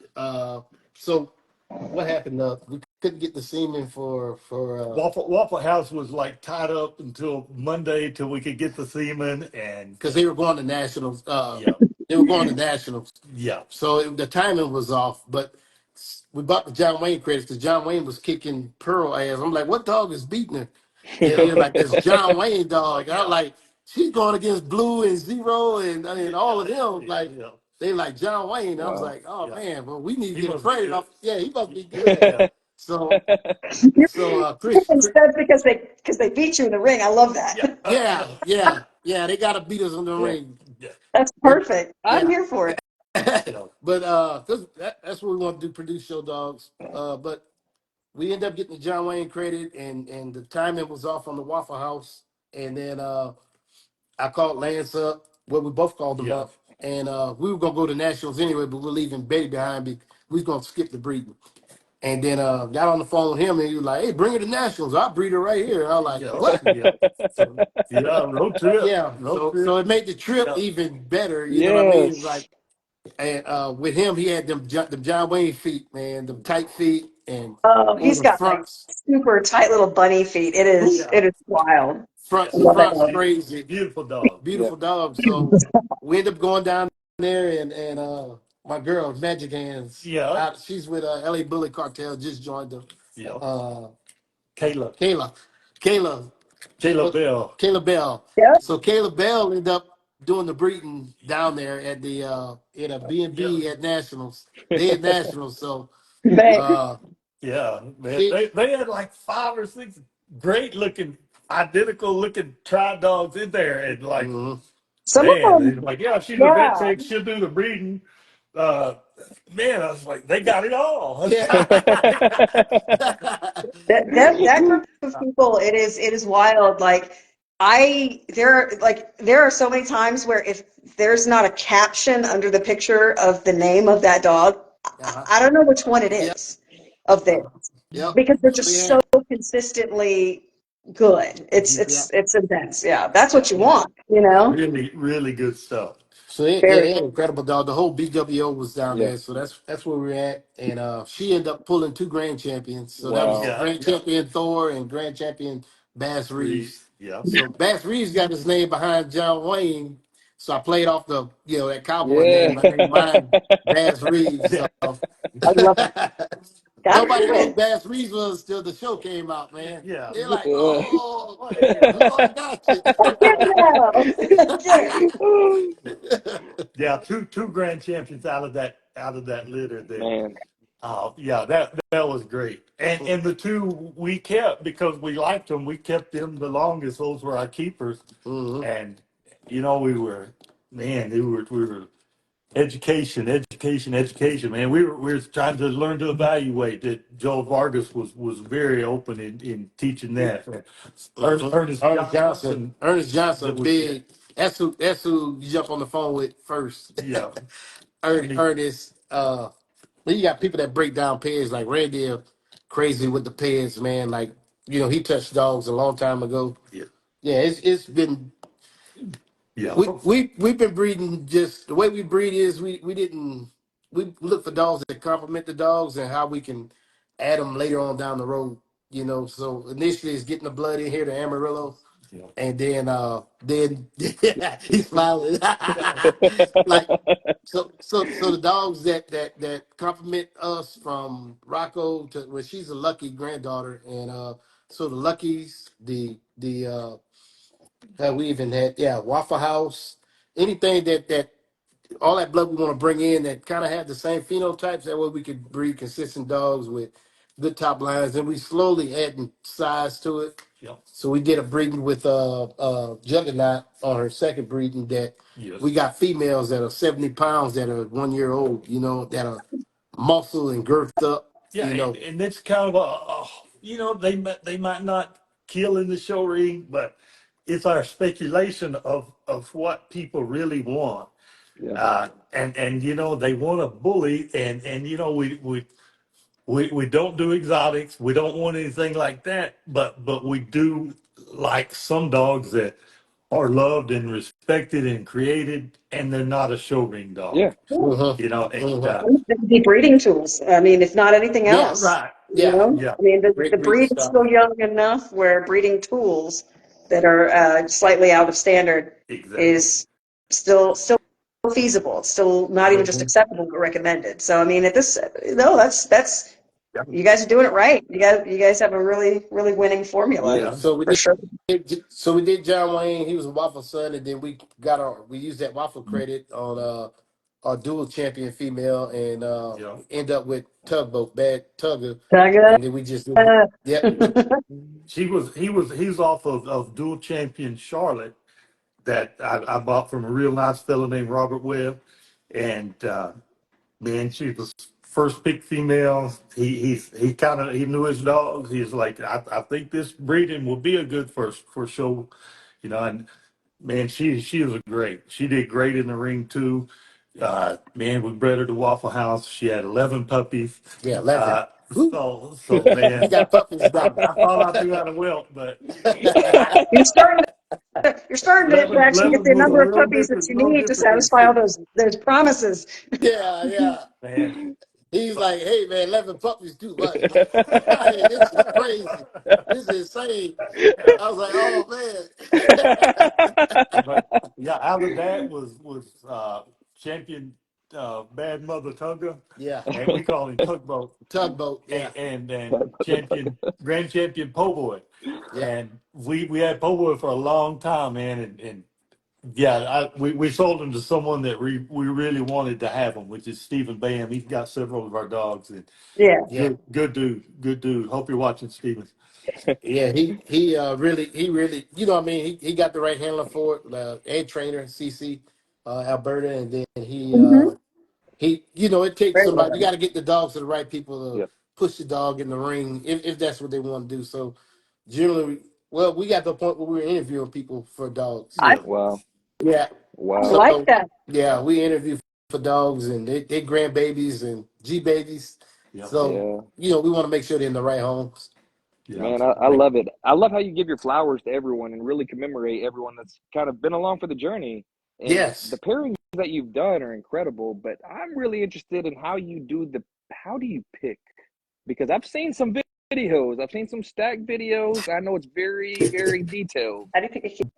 so what happened? We couldn't get the semen for Waffle House was like tied up until Monday till we could get the semen, and because they were going to nationals. yeah, They were going to nationals, yeah, so the timing was off. But we bought the John Wayne credits because John Wayne was kicking Pearl ass. I'm like, what dog is beating her? And they're like, this John Wayne dog. And I'm yeah, like, she's going against Blue and Zero and all of them. Like, yeah, they like John Wayne. I was Wow. like, oh yeah. man, well, we need to He get a must be credit good. off. Yeah, he must be good. Yeah, So Chris, Instead, because they beat you in the ring. I love yeah, that. yeah, yeah, they got to beat us in the Yeah. ring. yeah, That's But perfect. I'm yeah, here for it. yeah, but 'cause that's what we want to do, produce show dogs. But we end up getting the John Wayne credit, and the timing was off on the Waffle House, and then I called Lance up. Well, we both called him yeah. up, and we were gonna go to nationals anyway, but we're leaving Betty behind. We was gonna skip the breeding, and then got on the phone with him, and he was like, "Hey, bring her to nationals. I'll breed her right here." And I was like, Yeah, "What?" yeah. So, yeah, Yeah, road so trip. it made the trip Yeah, even better. You know what I mean? Like, Yes. and with him, he had them John Wayne feet, man, them tight feet, and Oh, on he's the got like fronts, super tight little bunny feet. It is yeah, it is wild. yeah. I love that fronts dog. crazy. Beautiful dog. Yep. Beautiful dog. So we end up going down there, and my girl Magic Hands, Yeah, she's with LA Bully Cartel, just joined them. yeah. Uh, Kayla, Kayla, Kayla, Kayla what- Bell. Kayla Bell. Yep. So Kayla Bell ended up doing the breeding down there at the in a B and Yeah, B at Nationals. They at Nationals, so They, uh, yeah, man. she. They had like 5 or 6 great looking, identical looking tri dogs in there, and like, Mhm. some of man, they them, like, yeah, she's a vet yeah. tech, she'll do the breeding. Uh, man, I was like, they got it all. Yeah. That group of people, it is wild. Like there are so many times where if there's not a caption under the picture of the name of that dog, Uh-huh. I don't know which one it Yep. is of theirs Yep. because they're So just yeah. so consistently good. It's Yeah. it's it's intense. Yeah, that's what you Yeah, want, you know? really, really good stuff. So yeah, Very they had incredible dog. The whole BWO was down Yeah. there, so that's where we're at. And she ended up pulling two grand champions. So that was Wow. Yeah, grand champion Thor and grand champion Bass Reese. Reeves. Yeah, So Bass Reeves got his name behind John Wayne. So I played off the that cowboy Yeah. name. I named mine Bass Reeves. yeah, So I love Gotta nobody do knew who it. Bass Reeves was till the show came out, man. yeah. They're like, Yeah. oh, Yeah. oh, I got you. Get it now. Get it. Yeah, two grand champions out of that litter there. Man. Yeah, that was great. And the two we kept because we liked them. We kept them the longest. Those were our keepers. Mhm. And we were man, we were education, man. We were trying to learn to evaluate. That Joe Vargas was very open in teaching that. Ernest Johnson Ernest Johnson, was, big. That's who you jump on the phone with first. yeah. And Ernest. Then you got people that break down pairs like Randy, crazy with the pairs, man. Like he touched dogs a long time ago. yeah, Yeah, it's been yeah, we've been breeding. Just the way we breed is we didn't we look for dogs that complement the dogs and how we can add them later on down the road. So initially it's getting the blood in here, the Amarillo, yeah. and then he's smiling. Like so the dogs that compliment us from Rocco to well, she's a lucky granddaughter, and so the Luckies, the we even had Waffle House, anything that all that blood we want to bring in that kind of have the same phenotypes. That way we could breed consistent dogs with good top lines, and we slowly adding size to it. Yeah. So we did a breeding with Juggernaut on her second breeding that Yes. we got females that are 70 pounds that are 1 year old, that are muscle and girthed up, Yeah, and it's kind of they might not kill in the show ring, but it's our speculation of what people really want. Yeah. And they want a bully, and we don't do exotics. We don't want anything like that, but we do like some dogs that are loved and respected and created, and they're not a show ring dog. Yeah. And Be breeding tools. I mean, if not anything Yes. else, right, Yeah. yeah, I mean, the Great breeding breed is stock. still young enough where breeding tools that are slightly out of standard exactly. is still feasible. It's still not even just Mhm. acceptable, but recommended. So, I mean, at this, no, that's Yeah, you guys are doing it right. You guys have a really winning formula Yeah. Yeah. So we for did. sure. So we did John Wayne. He was a Waffle son, and then we used that Waffle credit on our dual champion female, and yeah. end up with Tugboat Bad Tugger, Doug, and then we just yep. He's off of dual champion Charlotte that I bought from a real nice fellow named Robert Webb, and man, she was first pick female. He knew his dogs. He's like, I think this breeding will be a good for show, and man, she was great. She did great in the ring too. Man, we bred her to Waffle House. She had 11 puppies. Yeah, 11. Uh, Woo. so man, He got puppies I, now. I thought I threw out a whelp, but you're starting to actually get 11 the was a number of puppies that you little need to different than satisfy all 6, those promises. Yeah, yeah. man. He's But like, hey man, 11 puppies too much. Hey, this is crazy. This is insane. I was like, oh man. but yeah, out of that was champion Bad Mother Tugger, Yeah, and we call him Tugboat, tugboat. Yeah, and champion grand champion Po Boy, yeah, and we had Po Boy for a long time, man, and yeah, we sold him to someone that we really wanted to have him, which is Stephen Bam. He's got several of our dogs, and Yeah. yeah, good dude. Hope you're watching, Stephen. yeah. He really, what I mean, he got the right handler for it, and trainer, CC, Alberta, and then Mm-hmm. it takes Very somebody. You well. got to get the dogs to the right people to Yeah. push the dog in the ring if that's what they want to do. So generally, well, we got to the point where we were interviewing people for dogs. I Yeah, Wow. Yeah. I Wow. like So that. yeah, we interview for dogs and they grandbabies and G babies. yeah, So Yeah. we want to make sure they're in the right homes. yeah. Man, I love it. I love how you give your flowers to everyone and really commemorate everyone that's kind of been along for the journey. And the Yes. pairings that you've done are incredible, but I'm really interested in how do you pick? Because I've seen some videos, I've seen some stack videos. I know it's very, very detailed. How do you think it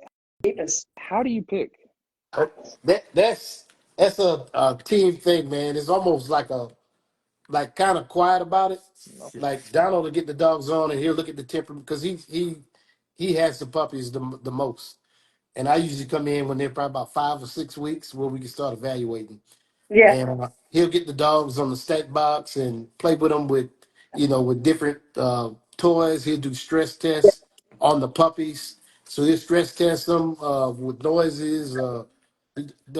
keep us? How do you pick? That's a team thing, man. It's almost like kind of quiet about it. No. Like Donald will get the dogs on and he'll look at the temperament because he has the puppies the most. And I usually come in when they're probably about 5 or 6 weeks where we can start evaluating. Yeah. And he'll get the dogs on the stack box and play with them with different toys. He'll do stress tests on the puppies. So he'll stress test them with noises,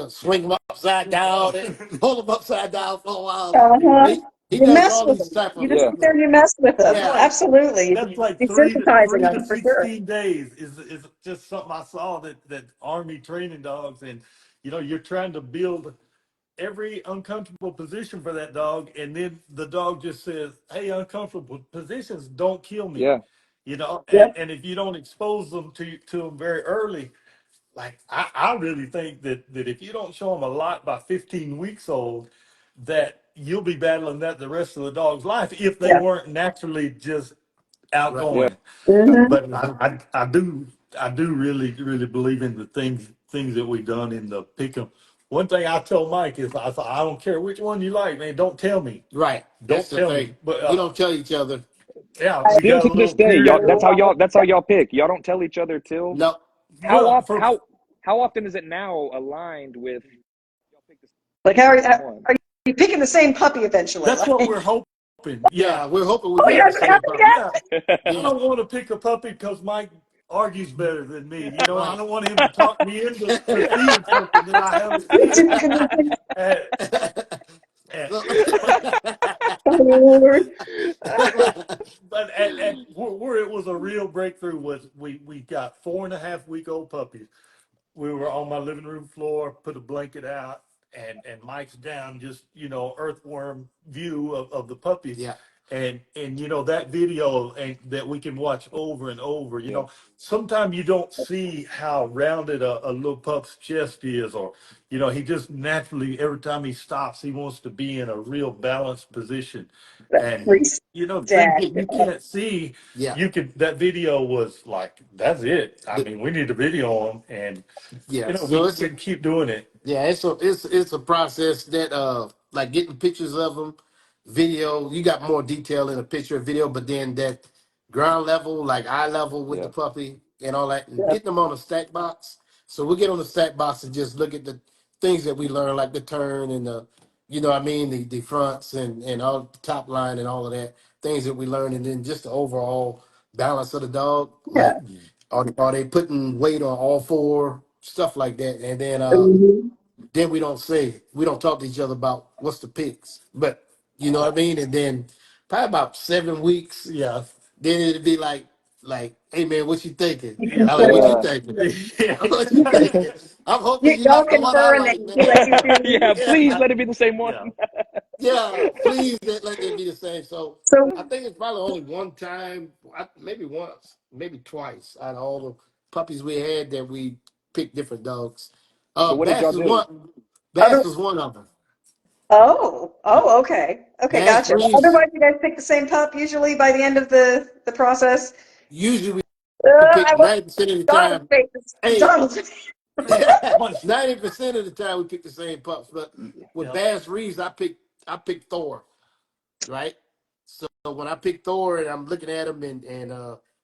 swing him upside down, and hold him upside down for a while. Uh-huh. He You does mess all with these them. type You of, just Yeah. sit there and you mess with them. That's yeah, like Absolutely. that's like Desensitizing three to them for sure. 16 days is just something I saw that Army training dogs, and you're trying to build every uncomfortable position for that dog, and then the dog just says, "Hey, uncomfortable positions don't kill me," Yeah. Yep. and if you don't expose them to them very early, like I really think that if you don't show them a lot by 15 weeks old, that you'll be battling that the rest of the dog's life if they Yeah. weren't naturally just right. Yeah. outgoing. Mm-hmm. But I do really believe in the things that we've done in the pick 'em. One thing I told Mike is I thought, I don't care which one you like, man. Don't tell me. Right. That's Don't the tell me. thing. But We don't tell each other. yeah, we Still got a to this little day, y'all. video. That's how y'all pick. Y'all don't tell each other till No. how Well, off for how often is it now aligned with y'all pick the Like, same one? are you picking the same puppy eventually? that's what Like, we're hoping. Yeah, Yeah, we're hoping we oh, you pick yeah, the haven't same happened puppy. yet? yeah. I Yeah. don't want to pick a puppy because Mike argues better than me. I Right. don't want him to talk me into seeing something that I haven't seen. And, and, So, Oh, Lord. but at where it was a real breakthrough was we got 4.5-week-old puppies. We were on my living room floor, put a blanket out, and Mike's down, just earthworm view of the puppies. yeah. And that video and that we can watch over and over. Yeah. Sometimes you don't see how rounded a little pup's chest is, or he just naturally, every time he stops, he wants to be in a real balanced position. That And priest things dad. that you can't see, Yeah. that video was like, that's it. I The- mean, we need a video on, and yeah. So we it's can keep doing it. yeah, it's a process that like getting pictures of them, video. You got more detail in a picture or video, but then that ground level, like eye level with the Yeah. puppy and all that, and Yeah. getting them on a stack box. So we get on the stack box and just look at the things that we learn, like the turn and the, what I mean, the fronts and all the top line and all of that things that we learn, and then just the overall balance of the dog, Yeah. like are they putting weight on all four, stuff like that, and Mhm. then we don't talk to each other about what's the picks. But you know what I mean? And then probably about 7 weeks, Yeah. then it'd be like, hey man, what you thinking? You I like, what you confer. Yeah. thinking? Yeah, What you You, thinking? I'm hoping you y'all like the one I confer and like, then man. he lets you choose. Yeah. Yeah, Please let it be the same one. yeah. yeah. Please let that be the same. So So, I think it's probably only one time, maybe once, maybe twice out of all the puppies we had that we picked different dogs. So what did Bass y'all is do? one. other, Bass was one of them. okay. Okay, Bass gotcha. breeds. Otherwise, you guys pick the same pup usually by the end of the process. Usually we I pick love 90% of the Donald's time. face. Hey, Donald's face. 90% of the time we pick the same pups. But with Yeah. Bass Reeves, I picked Thor, right? So when I pick Thor and I'm looking at him and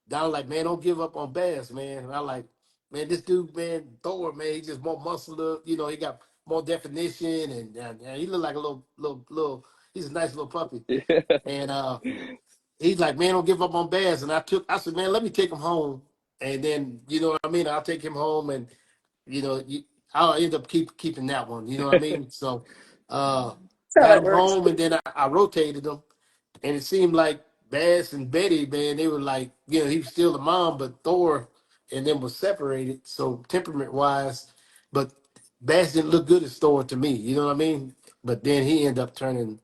Donald like, man, don't give up on Bass, man. And I like, man, this dude, man, Thor, man, he just more muscular. He got more definition and he look like a little. He's a nice little puppy. And he's like, man, don't give up on Bass. And I said, man, let me take him home. And then, you know what I mean? I'll take him home and, you know, you, I'll end up keeping that one. You know what I mean? So That's how got that him works. home and then I rotated them. And it seemed like Bass and Betty, man, they were like, he was still the mom, but Thor and them was separated. So temperament wise, but Bass didn't look good as Thor to me. You know what I mean? But then he ended up turning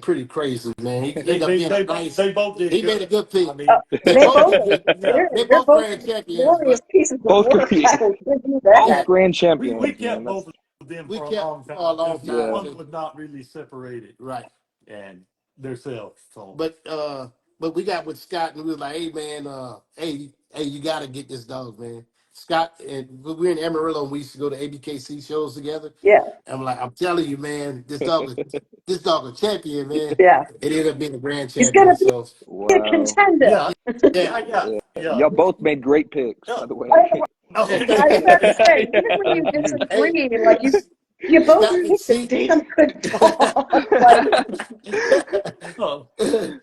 pretty crazy, man. He They ended up they being a they nice. they both did He made a good. good I pick. mean, They They both both, did good. yeah. They they're both both grand champions, glorious but pieces of Both work. I will give you yeah, both that. grand We champions, man. kept That's both of them we for a kept long for a time long because time yeah. one too. was not really separated Right. and themselves. So But we got with Scott and we was like, hey man, hey, you gotta get this dog, man. Scott and we were in Amarillo and we used to go to ABKC shows together. Yeah, I'm like, I'm telling you, man, this dog a champion, man. yeah. It ended up being a grand He's gonna champion. be So a Wow. contender. yeah, yeah. yeah, yeah, Yeah. yeah. Y'all both made great picks, Yeah. by the I, way. Oh, I was about to say, even when you thank you. Hey, disagree, like you both Scott, picked a see. damn good dog. Like, Oh,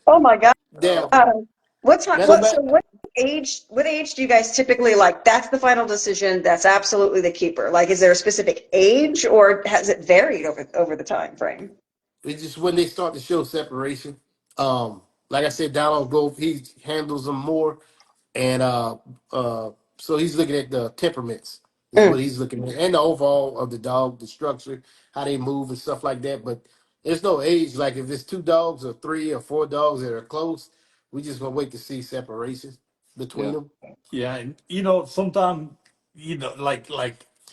oh my God. Damn. oh. What time? Now go What? So back. what? what age do you guys typically like? That's the final decision. That's absolutely the keeper. Like, is there a specific age, or has it varied over the time frame? It's just when they start to show separation. Like I said, down on Grove, he handles them more, and uh, so he's looking at the temperaments is what Mm. he's looking at, and the overall of the dog, the structure, how they move and stuff like that. But there's no age. Like if it's two dogs or three or four dogs that are close, we just gonna wait to see separation between Yeah. them. Yeah, and sometimes like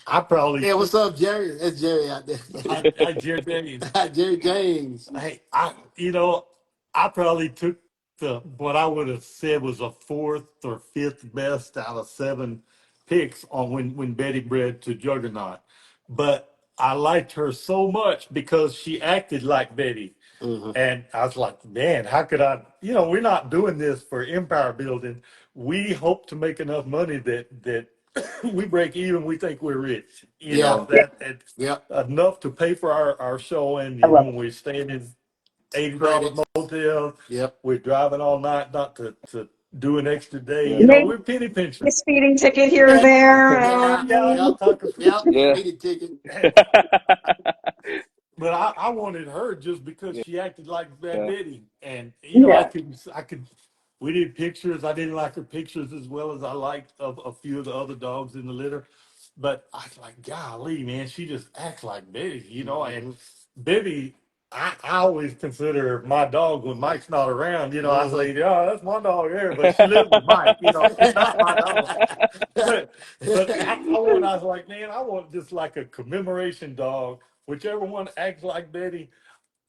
I probably Yeah, took what's up, Jerry? That's Jerry out I Jared Daniels. there. Jerry James. Hey, I probably took the what I would have said was a fourth or fifth best out of seven picks on when Betty bred to Juggernaut, but I liked her so much because she acted like Betty. Hmm. And I was like, man, how could I? We're not doing this for empire building. We hope to make enough money that we break even. We think we're rich. Yeah, Yeah, That it's yeah. enough to pay for our show. And I love it. we're staying in $80 Credits. motels. Yep. We're driving all night not to do an extra day. Yeah. Maybe We're penny a pinching. speeding ticket here or Yeah, there. yeah, Yeah, yep, talking. yep. Yeah. Speeding ticket. But I wanted her just because Yeah. she acted like Bad Yeah. Betty, and Yeah. I could. We did pictures. I didn't like her pictures as well as I liked of a few of the other dogs in the litter, but I was like, golly, man, she just acts like Betty, Hmm. And Betty, I always consider my dog when Mike's not around. I Hmm. say, yeah, that's my dog there, but she lives with Mike. She's not my dog. But I was like, man, I want just like a commemoration dog. Whichever one acts like Betty,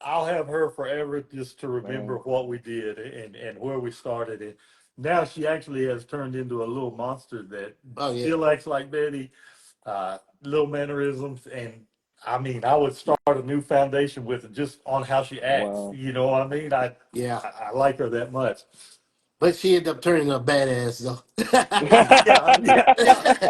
I'll have her forever just to remember Man. what we did and where we started. And now she actually has turned into a little monster that Oh yeah, still acts like Betty, little mannerisms. And I mean, I would start a new foundation with it just on how she acts. Wow. You know what I mean? yeah. I like her that much. But she ended up turning a badass though. Yeah, yeah,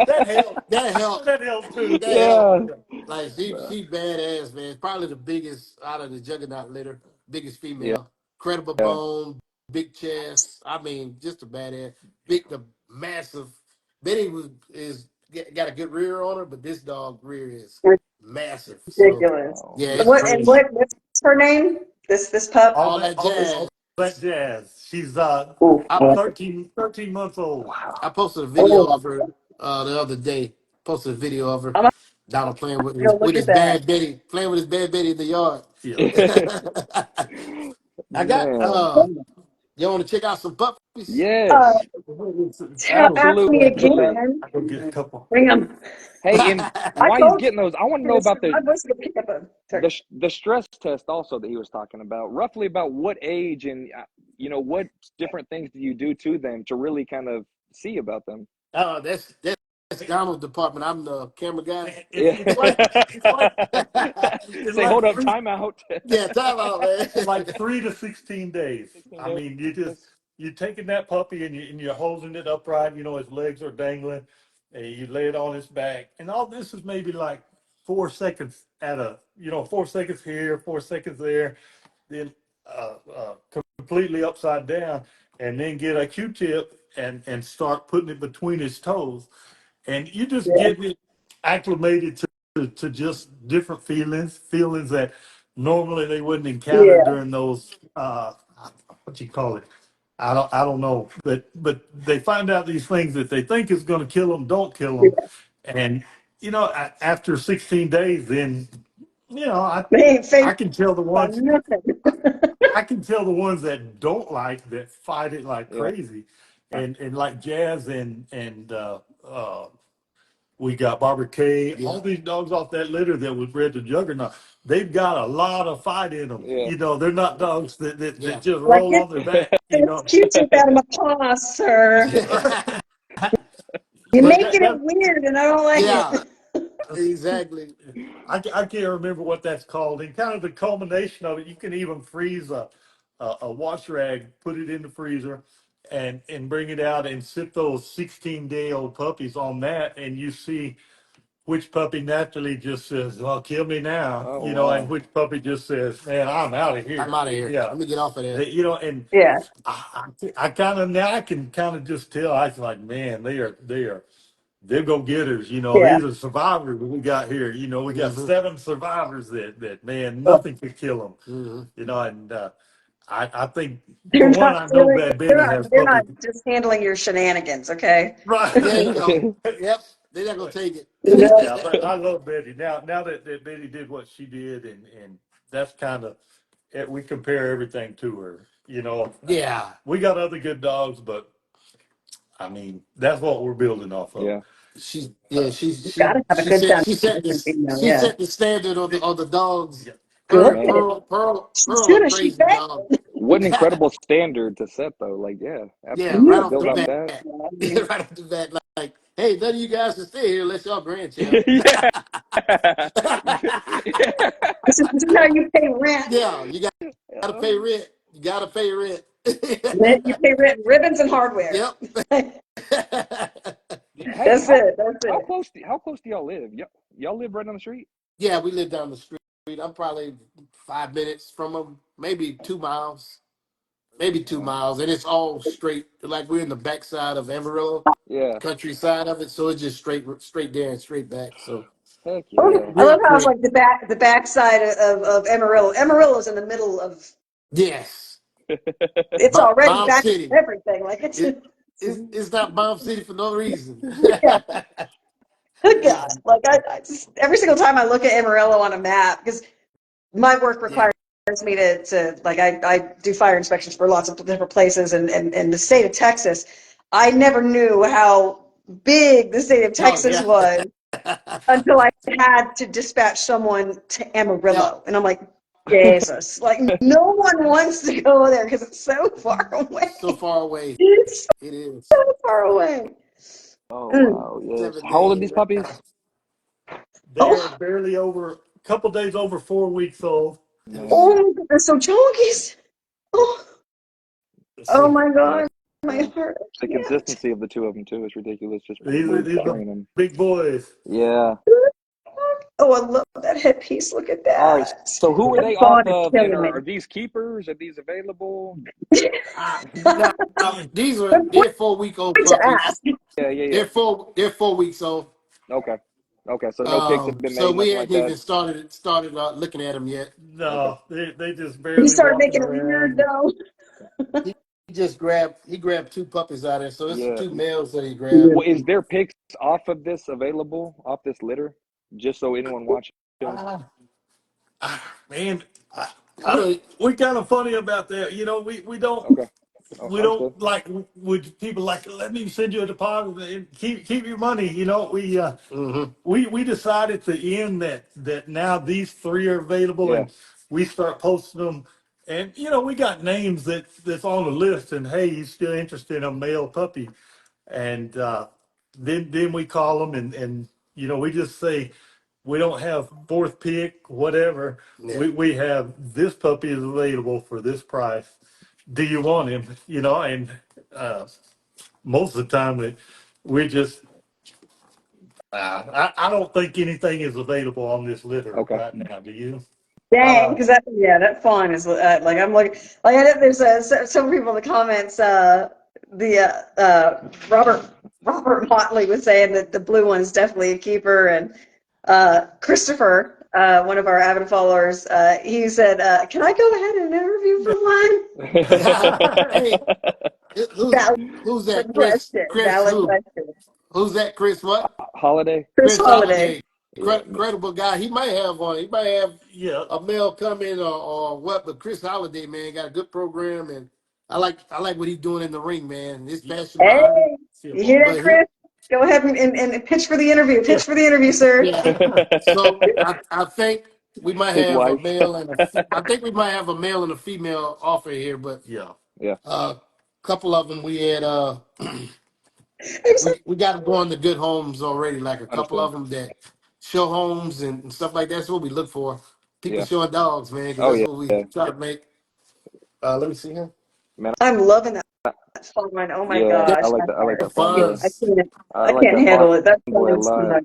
that helped. That helped. That helped too. That Yeah, helped. Yeah. yeah, Like Uh, she badass, man. Probably the biggest out of the juggernaut litter, biggest Yeah. female. Credible Yeah. bone, big chest. I mean, just a badass. Big, the massive. Betty got a good rear on her, but this dog rear is massive. So Ridiculous. Wow. yeah, Yeah. it's crazy. What's her name? This pup? All that all jazz. that jazz. She's Ooh, I, well, 13 months old. I Wow. posted a video oh, of her the other day. Posted a video of her I'm gonna Donald playing with go look his at that. bad Betty, playing with his bad Betty in the yard. Yeah. I got Man. you want to check out some puppies? Uh, Yes. Ask me Absolutely. again. I go get a couple. Bring 'em. Hey, and I while he's told getting those, I want to you know this. about the I was going to pick up a the turkey. the stress test also that he was talking about. Roughly about what age and what different things do you do to them to really kind of see about them? That's Donald's department. I'm the camera guy. Yeah. It's Say, like hold up, three time out. Yeah, time out, man. like 3 to 16 days. 16 I days. mean, you're taking that puppy and you're holding it upright. His legs are dangling, and you lay it on his back, and all this is maybe like 4 seconds at 4 seconds here, 4 seconds there, then completely upside down, and then get a Q-tip and start putting it between his toes, and you just Yeah, getting it acclimated to just different feelings that normally they wouldn't encounter yeah, during those what you call it. I don't know, but they find out these things that they think is going to kill them don't kill them, yeah. and after 16 days, then I They ain't I facing can tell the ones nothing. I can tell the ones that don't like that fight it like Yeah. crazy, and like Jazz and we got Barbara Kay, Yeah. all these dogs off that litter that was bred to Juggernaut. They've got a lot of fight in them. Yeah. They're not dogs that Yeah. just Like, roll get on their back. this Q-tip out of my paw, sir. You're But making it weird, and I don't like Yeah, it. exactly. I can't remember what that's called. And kind of the culmination of it, you can even freeze a wash rag, put it in the freezer, and bring it out and sit those 16-day-old puppies on that, and you see which puppy naturally just says, "Well, kill me now," Oh and wow. which puppy just says, "Man, I'm out of I'm here." out of here. Yeah, Let me get off of there. and Yeah, I kind of now I can kind of just tell. I was like, man, they're go getters. yeah. These are survivors that we got here. We got Mm-hmm. 7 survivors that man, Well, nothing could kill them. Mm-hmm. And I think for they're one, not I know really, Bad Betty has they're not puppies. just handling your shenanigans, okay? Right. There you go. Yep. They're not gonna take Yeah, it. but I love Betty. Now that Betty did what she did, and that's kind of we compare everything to her. Yeah. We got other good dogs, but I mean that's what we're building off of. Yeah. She's yeah, You gotta have a she good said foundation, you know, she yeah. set the standard of the dogs. Yeah. Good. Yeah. As Pearl soon a as she crazy fed. dog. What an incredible standard to set though. Like, yeah, Yeah, absolutely. right To You, off build the off bat. that. I mean, Right off the bat, like, hey, none of you guys can stay here unless y'all grandchild. Yeah. this is how you pay rent. Yeah, you gotta pay rent. You gotta pay rent. You pay rent, ribbons, and hardware. Yep. Hey, That's it. That's how it. close do y'all live? Y'all live right on the street? Yeah, we live down the street. I'm probably 5 minutes from them, maybe 2 miles, maybe two Uh, miles, and it's all straight. Like we're in the backside of Amarillo, yeah. countryside of it, so it's just straight there and straight back. So Heck yeah. I real love how it's quick. like the backside of Amarillo. Amarillo's in the middle of. Yes, It's already Bomb back to City. everything. Like it's. It's not Bomb City for no reason. Yeah. Good God. Like I just every single time I look at Amarillo on a map because my work Yeah. requires me to like I do fire inspections for lots of different places and the state of Texas. I never knew how big the state of Oh Texas yeah. was until I had to dispatch someone to Yep. Amarillo. And I'm like, Jesus, like no one wants to go there because it's so far So away. far away. It's It is so far away. Oh Mm. wow, yes. How old are 7 days. these puppies? They're Oh, barely over a couple days over 4 weeks old. Man, oh, they're so chunky. Oh, Let's oh see. my yeah. God, my heart. I The can't. consistency of the two of them too is ridiculous. Just These are carrying them. big boys. Yeah. Oh, I love that headpiece. Look at All right. that. So who are The they off fawn is of? And killing me. are these keepers? Are these available? Now, they're 4 week old Good to puppies. ask. Yeah, yeah, yeah. They're 4 weeks old. Okay. Okay. So no picks have been So made, we nothing like hadn't that. even started looking at them yet. Okay. No, they just You barely started walking making it weird around. though. He grabbed two puppies out of there. So it's Yeah. two males that he grabbed. Well, is there pics off of this available, off this litter? Just so anyone watching. Ah, man, I don't. we kind of funny about that. We don't Okay. Oh, we understood. don't like would people like let me send you a deposit and keep your money. Mm-hmm. We decided to end that now these three are available Yeah. and we start posting them. And we got names that's on the list and hey, you still interested in a male puppy? And then we call them and we just say we don't have fourth pick, whatever. Yeah. We have this puppy is available for this price. Do you want him? And uh, most of the time we just I don't think anything is available on this litter Okay. right now. Do you? Dang, Uh, because that fawn is like I'm like there's some people in the comments. Robert Motley was saying that the blue one is definitely a keeper, and Christopher, one of our avid followers, he said, "Can I go ahead and interview for one?" hey, who's Valid who's that? Chris. question. Chris Valid who? question. Who's that? Chris what? Holiday. Chris Chris Holiday. Holiday. Yeah. Credible guy. He might have one. He might have Yeah. a male come in or what? But Chris Holiday, man, got a good program, and I like what he's doing in the ring, man. His Yeah. passion behind it. Hey, See a you hear ball. that, But he, Chris? Go ahead and pitch for the interview. Yeah. Pitch for the interview, sir. yeah. So I think we might His have a wife. male and I think we might have a male and a female offer here, but Yeah. Yeah. a couple of them we had I'm sorry. we got them going to good homes already. Like a couple Understood. of them that show homes and stuff like that. That's what we look for. People Yeah. showing dogs, man, because Oh that's yeah. what we Yeah. try to make. Let me see here. Man. I'm loving that fun. Oh my Yeah. Yeah, gosh, my I like heart. that the fawn boy. I funds. I can't like that handle fawn it. That's boy a fun so lot. much.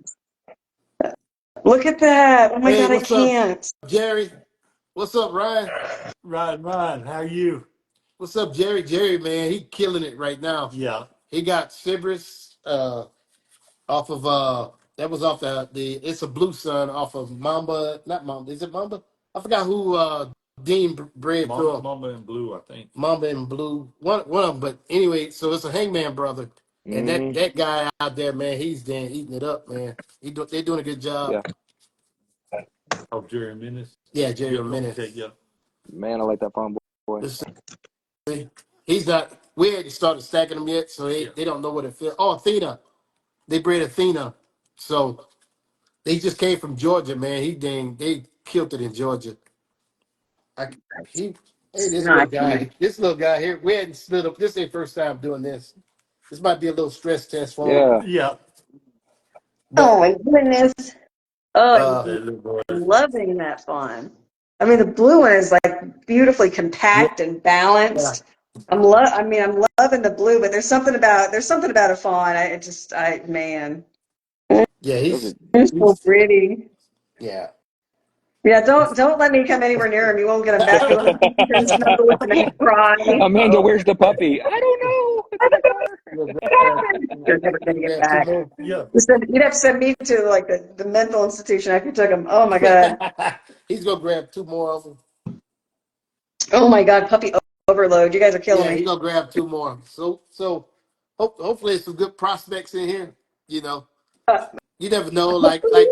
Look at that. Oh my Hey, God, I what's up, can't. Jerry? What's up, Ryan? Ryan, how are you? What's up, Jerry? Jerry, man, he killing it right now. Yeah. He got Sybris off of that was off the It's a Blue Sun off of Mamba, not Mamba. Is it Mamba? I forgot who Dean bred through him. Mamba and Blue, I think. Mamba and Blue, one of them. But anyway, so it's a Hangman brother, and that Mm-hmm. that guy out there, man, he's damn eating it up, man. They're doing a good job. Yeah. Oh, Jerry Minnis. Yeah, Jerry Yeah. Okay. Menace. Yeah. Man, I like that farm boy. Let's see. He's not. We hadn't started stacking them yet, so Yeah. they don't know what it feels. Oh, Athena, they bred Athena, so they just came from Georgia, man. They killed it in Georgia. I, he, hey, Not for me. this little guy here, we hadn't stood up. This is their first time doing this. This might be a little stress test for him, Yeah. Yeah. Oh but my goodness. Oh, uh, That little boy. I'm loving that fawn. I mean, the blue one is like beautifully yeah, compact and yeah, balanced. I'm loving the blue, but there's something about a fawn. Man, yeah, Those are it's so he's pretty. yeah. Yeah, don't let me come anywhere near him. You won't get him back. He's gonna snuggle with him and cry. Amanda, Oh, where's the puppy? I don't know. It's in the car. you'll grab, You're never gonna get two back. more. Yeah. You'd have to send me to like the mental institution after you took him. Oh my God. He's gonna grab two more of them. Oh my God, puppy overload. You guys are killing Yeah, he's me. gonna grab two more. So hopefully there's some good prospects in here. You know, Uh, you never know. hopefully.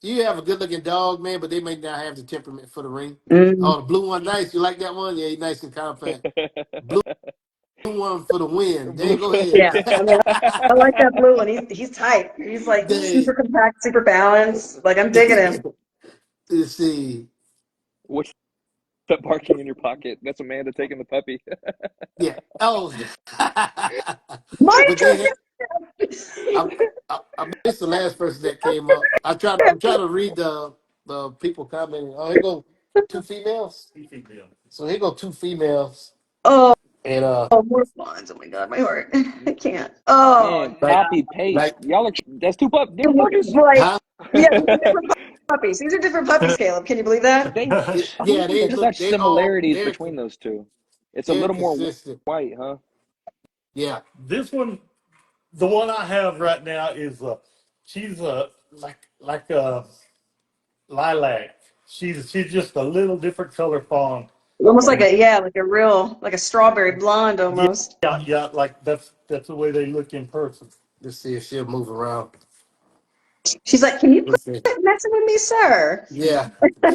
You have a good looking dog, man, but they may not have the temperament for the ring. Mm, Oh, the blue one, nice. You like that one? Yeah, he's nice and compact. Blue one for the win. Dang, Blue. go ahead. yeah, I mean, I like that blue one. He's tight. He's like super Dang. compact, super balanced. Like I'm digging him. Let's see. What's that barking in your pocket? That's Amanda taking the puppy. Yeah. Oh, My but they turn. had, I, I missed the last person that came up. I'm trying to read the people commenting. Oh, here go two females. So here go two females, Oh, and more fawns. Oh my God, my heart. I can't. Oh Man, like yeah. copy paste. like Y'all are that's different puppies. Like huh? yeah, these are different puppies. These are different puppies, Caleb. Can you believe that? They I don't Yeah, think they there's look. such similarities They're between those two. It's a they're little more consistent. white, huh? Yeah, This one, the one I have right now is she's like a lilac. She's just a little different color fawn. Almost like yeah. like a strawberry blonde Yeah, almost. yeah. Like that's the way they look in person. Let's see if she'll move around. She's like, can you Let's see. quit messing with me, sir? Yeah,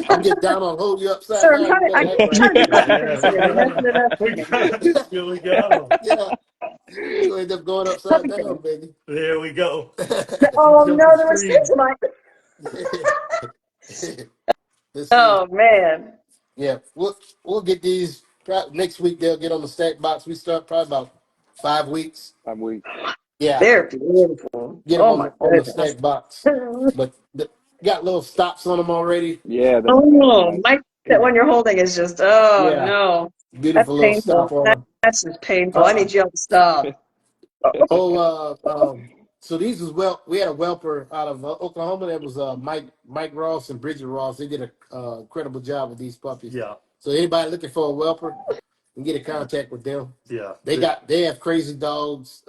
I'm getting down on hold you upside Sir, down. You I'm better act trying to do puppy Yeah, face here. You're messing it up for we me. got we got 'em. yeah, you gonna end up going upside Puppy down, face. baby. There we go. She Oh jumped no, the there was screen. six of mine. Let's see. Oh man, Yeah, we'll get these next week. They'll get on the stack box. We start probably about 5 weeks. I'm weak. Yeah, they're beautiful. get them Oh my on the goodness. stack box. But got little stops on them already. Yeah, that's Oh, nice. my that Yeah, one you're holding is just oh yeah, no, that's beautiful little stop painful. on them. That's just painful. I Uh, need you to stop. oh, so these was we had a whelper out of Oklahoma. That was Mike Ross and Bridget Ross. They did a incredible job with these puppies. Yeah, So anybody looking for a whelper, can get in contact with them. yeah. They have crazy dogs.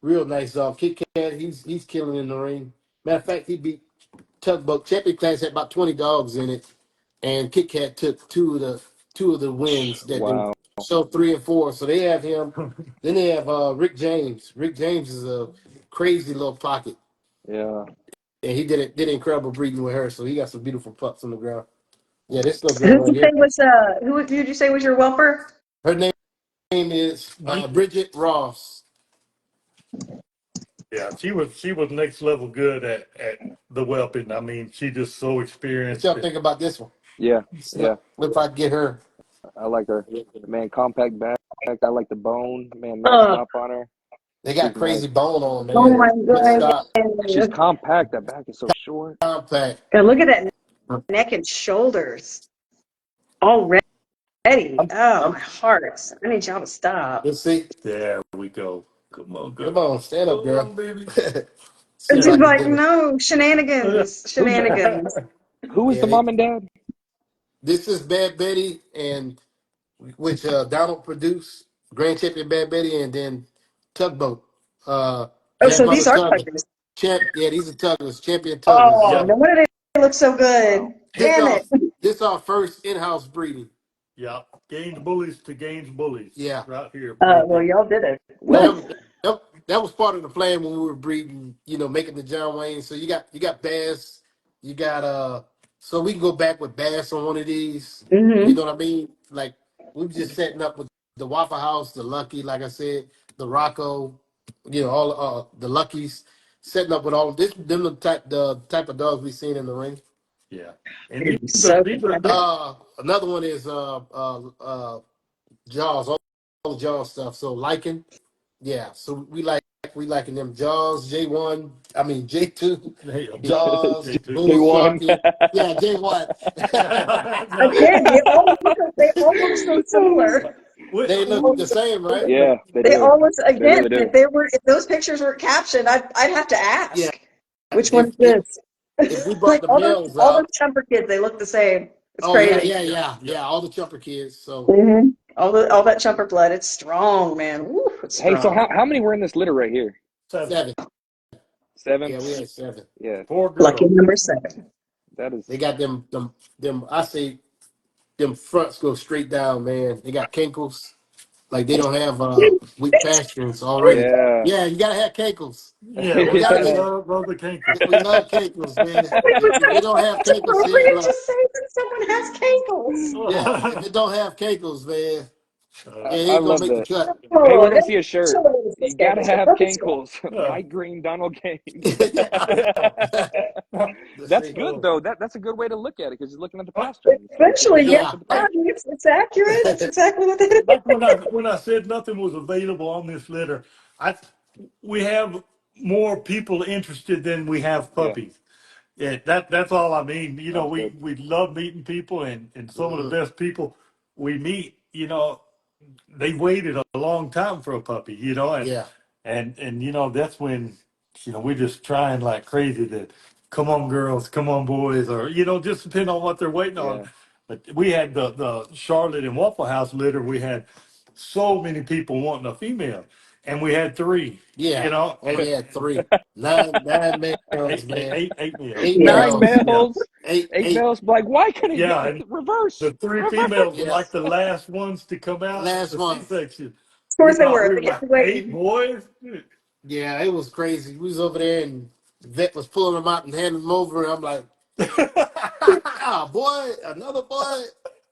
Real nice dog. Kit Kat, he's killing in the ring. Matter of fact, he beat Tugboat. Champion class had about 20 dogs in it, and Kit Kat took two of the wins that they Wow. so 3 and 4. So they have him. Then they have Rick James. Rick James is a crazy little pocket, Yeah. and he did incredible breeding with her. So he got some beautiful pups on the ground. Yeah, this little Who girl did right you say here. was who did you say was your whelper? Her name is Bridget Ross. Yeah, she was next level good at the whelping. I mean, she just so What experienced. y'all think about this one? Yeah. Look, Yeah. if I get her. I like her. Man, compact back. I like the bone. Man, nice Oh, top on her. They She's got nice. crazy bone on, oh man. my Good God. stop. She's compact. That back is so short. Compact. God, look at that neck and shoulders already. I'm, Oh, I'm, my heart. I need y'all to stop. let's see. There we go. Come on, Come girl. on, stand up, Come girl. on, baby. See And if she's I can like, get it. no, shenanigans, Who's shenanigans. who is Yeah, the mom and dad? this is Bad Betty, and which Donald produced, Grand Champion Bad Betty, and then Tugboat, Oh, so Grandmother these are Tugger, tuggers. Yeah, these are Tuggers, Champion Tuggers. Oh, Yeah, no wonder they look so good. Wow. This Damn our it. this our first in-house breeding. yeah. Gaines Bullies to Gaines Bullies Yeah, right here. Right Well, there. y'all did it. and Well, that was part of the plan when we were breeding. Making the John Wayne. So you got Bass, you got so we can go back with Bass on one of these. You Mm-hmm. know what I mean? Like we were just setting up with the Waffle House, the Lucky, like I said, the Rocco, all the Luckies, setting up with all this. Them the type of dogs we seen in the ring. Yeah, and these are So these are Another one is Jaws, all the Jaws stuff. So Lycan, yeah. So we liking them Jaws, J1. I mean J2, hey, Jaws, J2. J1. Bullsharky. Yeah, J1. again, they all look so similar. we, They look the same, right? Yeah, they They do. all look They again. really do. If those pictures were captioned, I'd have to Yeah. ask which one If is if this. if we brought Like the males all those out, Chumper kids, they look the same. It's oh yeah, crazy. yeah, yeah, yeah, yeah. yeah. All the Chumper kids. So Hmm. All that Chumper blood. It's strong, man. Woo, it's Hey, so strong. how many were in this litter right here? 7, 7. 7? Yeah, we had 7. Yeah, 4 Lucky girls. number 7. that is. They got them. I say them fronts go straight down, man. They got kinkles. Like they don't have weak pasturance already. Yeah. Yeah, you gotta have cankles. Yeah, You gotta we get. love the Kinkles. We love cankles, man. If they don't have It's cankles, say appropriate to look. say that someone has cankles. Yeah, if it don't have cankles, man, I, yeah, it I ain't gonna love make the that. cut. Hey, Oh, we're gonna they see a shirt. show us You this gotta cankles. have Puppies. cankles. Uh, Mike Green, Donald Gaines. Let's That's see. good though. That's a good way to look at it because you're looking at the uh, pasture. It's like this Eventually, is yeah, good Yeah, for the pasture. it's accurate. It's exactly what they did. like when I said nothing was available on this litter, I we have more people interested than we have Yeah, puppies. Yeah, that's all I mean. that's good. We love meeting people, and some of the hmm best people we meet, they waited a long time for a puppy, yeah, and that's when we're just trying like crazy to come on girls, come on boys, or just depend on what they're waiting on. Yeah. But we had the Charlotte and Waffle House litter. We had so many people wanting a female, and we had three. yeah. Oh, we had 3, 9 males, Eight, eight, man, eight, eight males. 8 Yeah. Nine males, Yeah, males. eight, Eight eight. males. Like, why couldn't he yeah, get and reverse? the three females were Reverse. Yeah, like the last ones to come out of last the ones. C-section. Of We course they thought were. we They were kept like eight waiting. boys. Yeah, it was crazy. We was over there and vet was pulling them out and handing them over. And I'm like, ah, boy, another boy.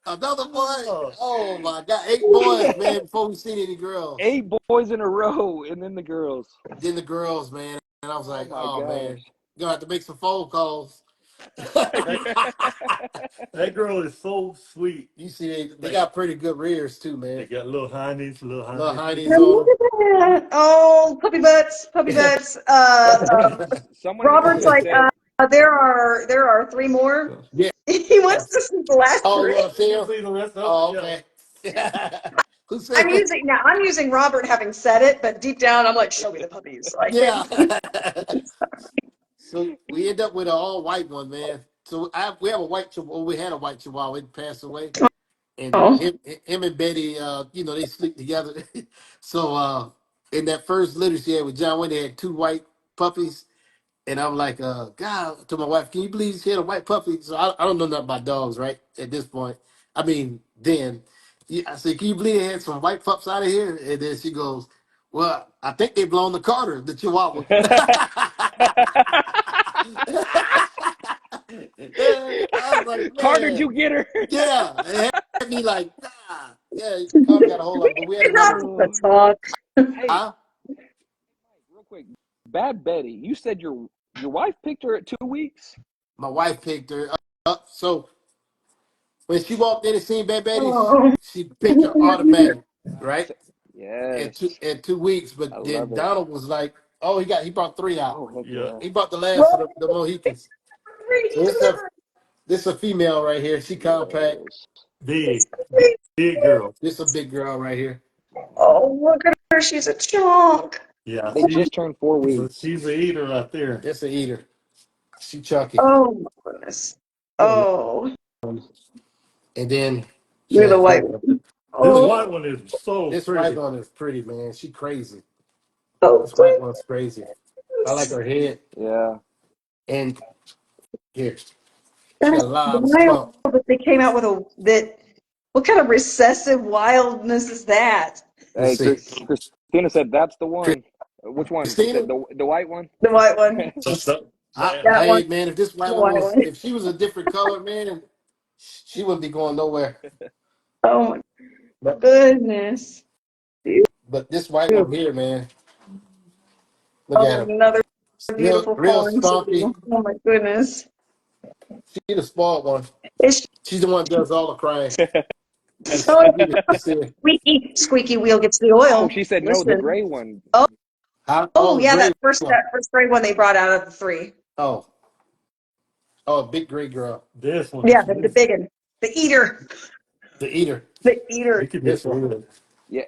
Oh, Oh my God, 8 boys, man, before we seen any girls. 8 boys in a row, and then the girls. Then the girls, man. And I was Oh like, my oh gosh. man, gonna have to make some phone calls. that, that girl is so sweet. You see, they Like got pretty good rears too, they man. got little heinies, little Little heinies. heinies And look on at that. Oh, puppy butts, puppy them. butts. Someone Robert's had like, said, there are 3 more. Yeah. He wants to see the last Oh, you 3. want to see You them? see the rest of Oh, yeah. okay. Who said that? I'm using Robert having said it, but deep down I'm like, show me the puppies. Like, Yeah. So we end up with an all white one, man. So we have a white chihuahua. We had a white chihuahua. It passed away, and oh, him and Betty, they sleep together. So in that first litter she had with John Wayne, they had 2 white puppies, and I'm like, God, to my wife, can you believe she had a white puppy? So I don't know nothing about dogs, right? At this point, I mean, then I said, can you believe they had some white pups out of here? And then she goes, well, I think they belong to Carter, the Chihuahua. I was like, Carter, did man, you get her? yeah. It had me like, yeah, Carter got a hold of it. But we had it's not another, just a Oh. talk. Hey, huh? real quick. Bad Betty, you said your wife picked her at 2 weeks? My wife picked her up. So when she walked in and seen Bad Betty, Oh. she picked her automatic, right? So- yes. At 2 weeks. I But then love it. Donald was like, oh, he brought 3 out. Oh, heck Yeah. yeah. He brought the last of Well, the Mohicans. 3D So delivered. this a female right here. She compact. Yes. Big, big girl. This a big girl right here. Oh, look at her. She's a chunk. Yeah, They just turned 4 weeks. she's a eater right there. That's a eater. She chunky. Oh my goodness. Yeah, Oh, and then she you're the has white this. one. This This white Oh, one is so this white pretty. one is pretty, man. She crazy. oh This white one's crazy. I like goodness. her head. Yeah. And here, she got That's a lot of wild spunk. that they came out with a that. What kind of recessive wildness is that? Let's Hey, see. Christina said that's the one. Which one? She said Christina, the white one. The white one. That one. hey man, if this white The one white was, one. if she was a different color, man, she wouldn't be going nowhere. Oh my But goodness. but this white one Beautiful. here, man, look at Oh, her. another Real, beautiful real fawn spunky. seal. Oh my goodness. She the spoiled one. It's She's the one that does all the crying. It's so sweet to see her. squeaky. Squeaky wheel gets the Oh, oil. she said no, the Listen. gray one. Oh, Oh, oh the yeah, gray one. that first gray one they brought out of the three. Oh, oh, big gray girl, This one, Yeah, the big one. The eater. the eater. The eater. look at This this one. head. Yeah.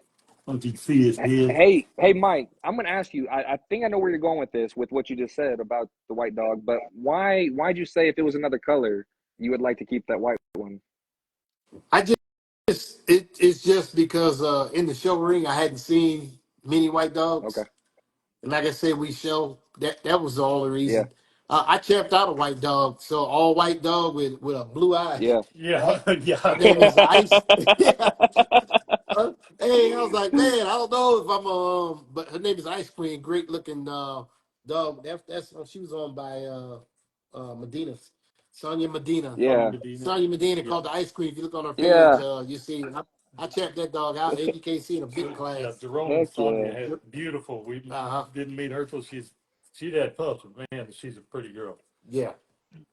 Don't you see his head? Hey, Mike. I'm gonna ask you. I think I know where you're going with this, with what you just said about the white dog. But why'd you say if it was another color, you would like to keep that white one? I it's just because in the show ring I hadn't seen many white Okay. dogs, and like I said, we show that was the only Yeah. reason. I champed out a white dog, so all white dog with a blue eye. Yeah. Yeah, Her yeah. name is Ice. Yeah. Hey, I was like, man, I don't know if I'm but her name is Ice Queen. Great looking dog. That's she was on by Medina, Sonia Medina. Tony Yeah. Medina. Sonya Medina Yeah, called the Ice Queen. If you look on her page, Yeah. you see I champed that dog out, and you can't see in a big Yeah. class. Jerome and Heck Sonia yeah. had beautiful. We Uh huh. didn't meet her till she'd had pups, but man, she's a pretty girl. Yeah.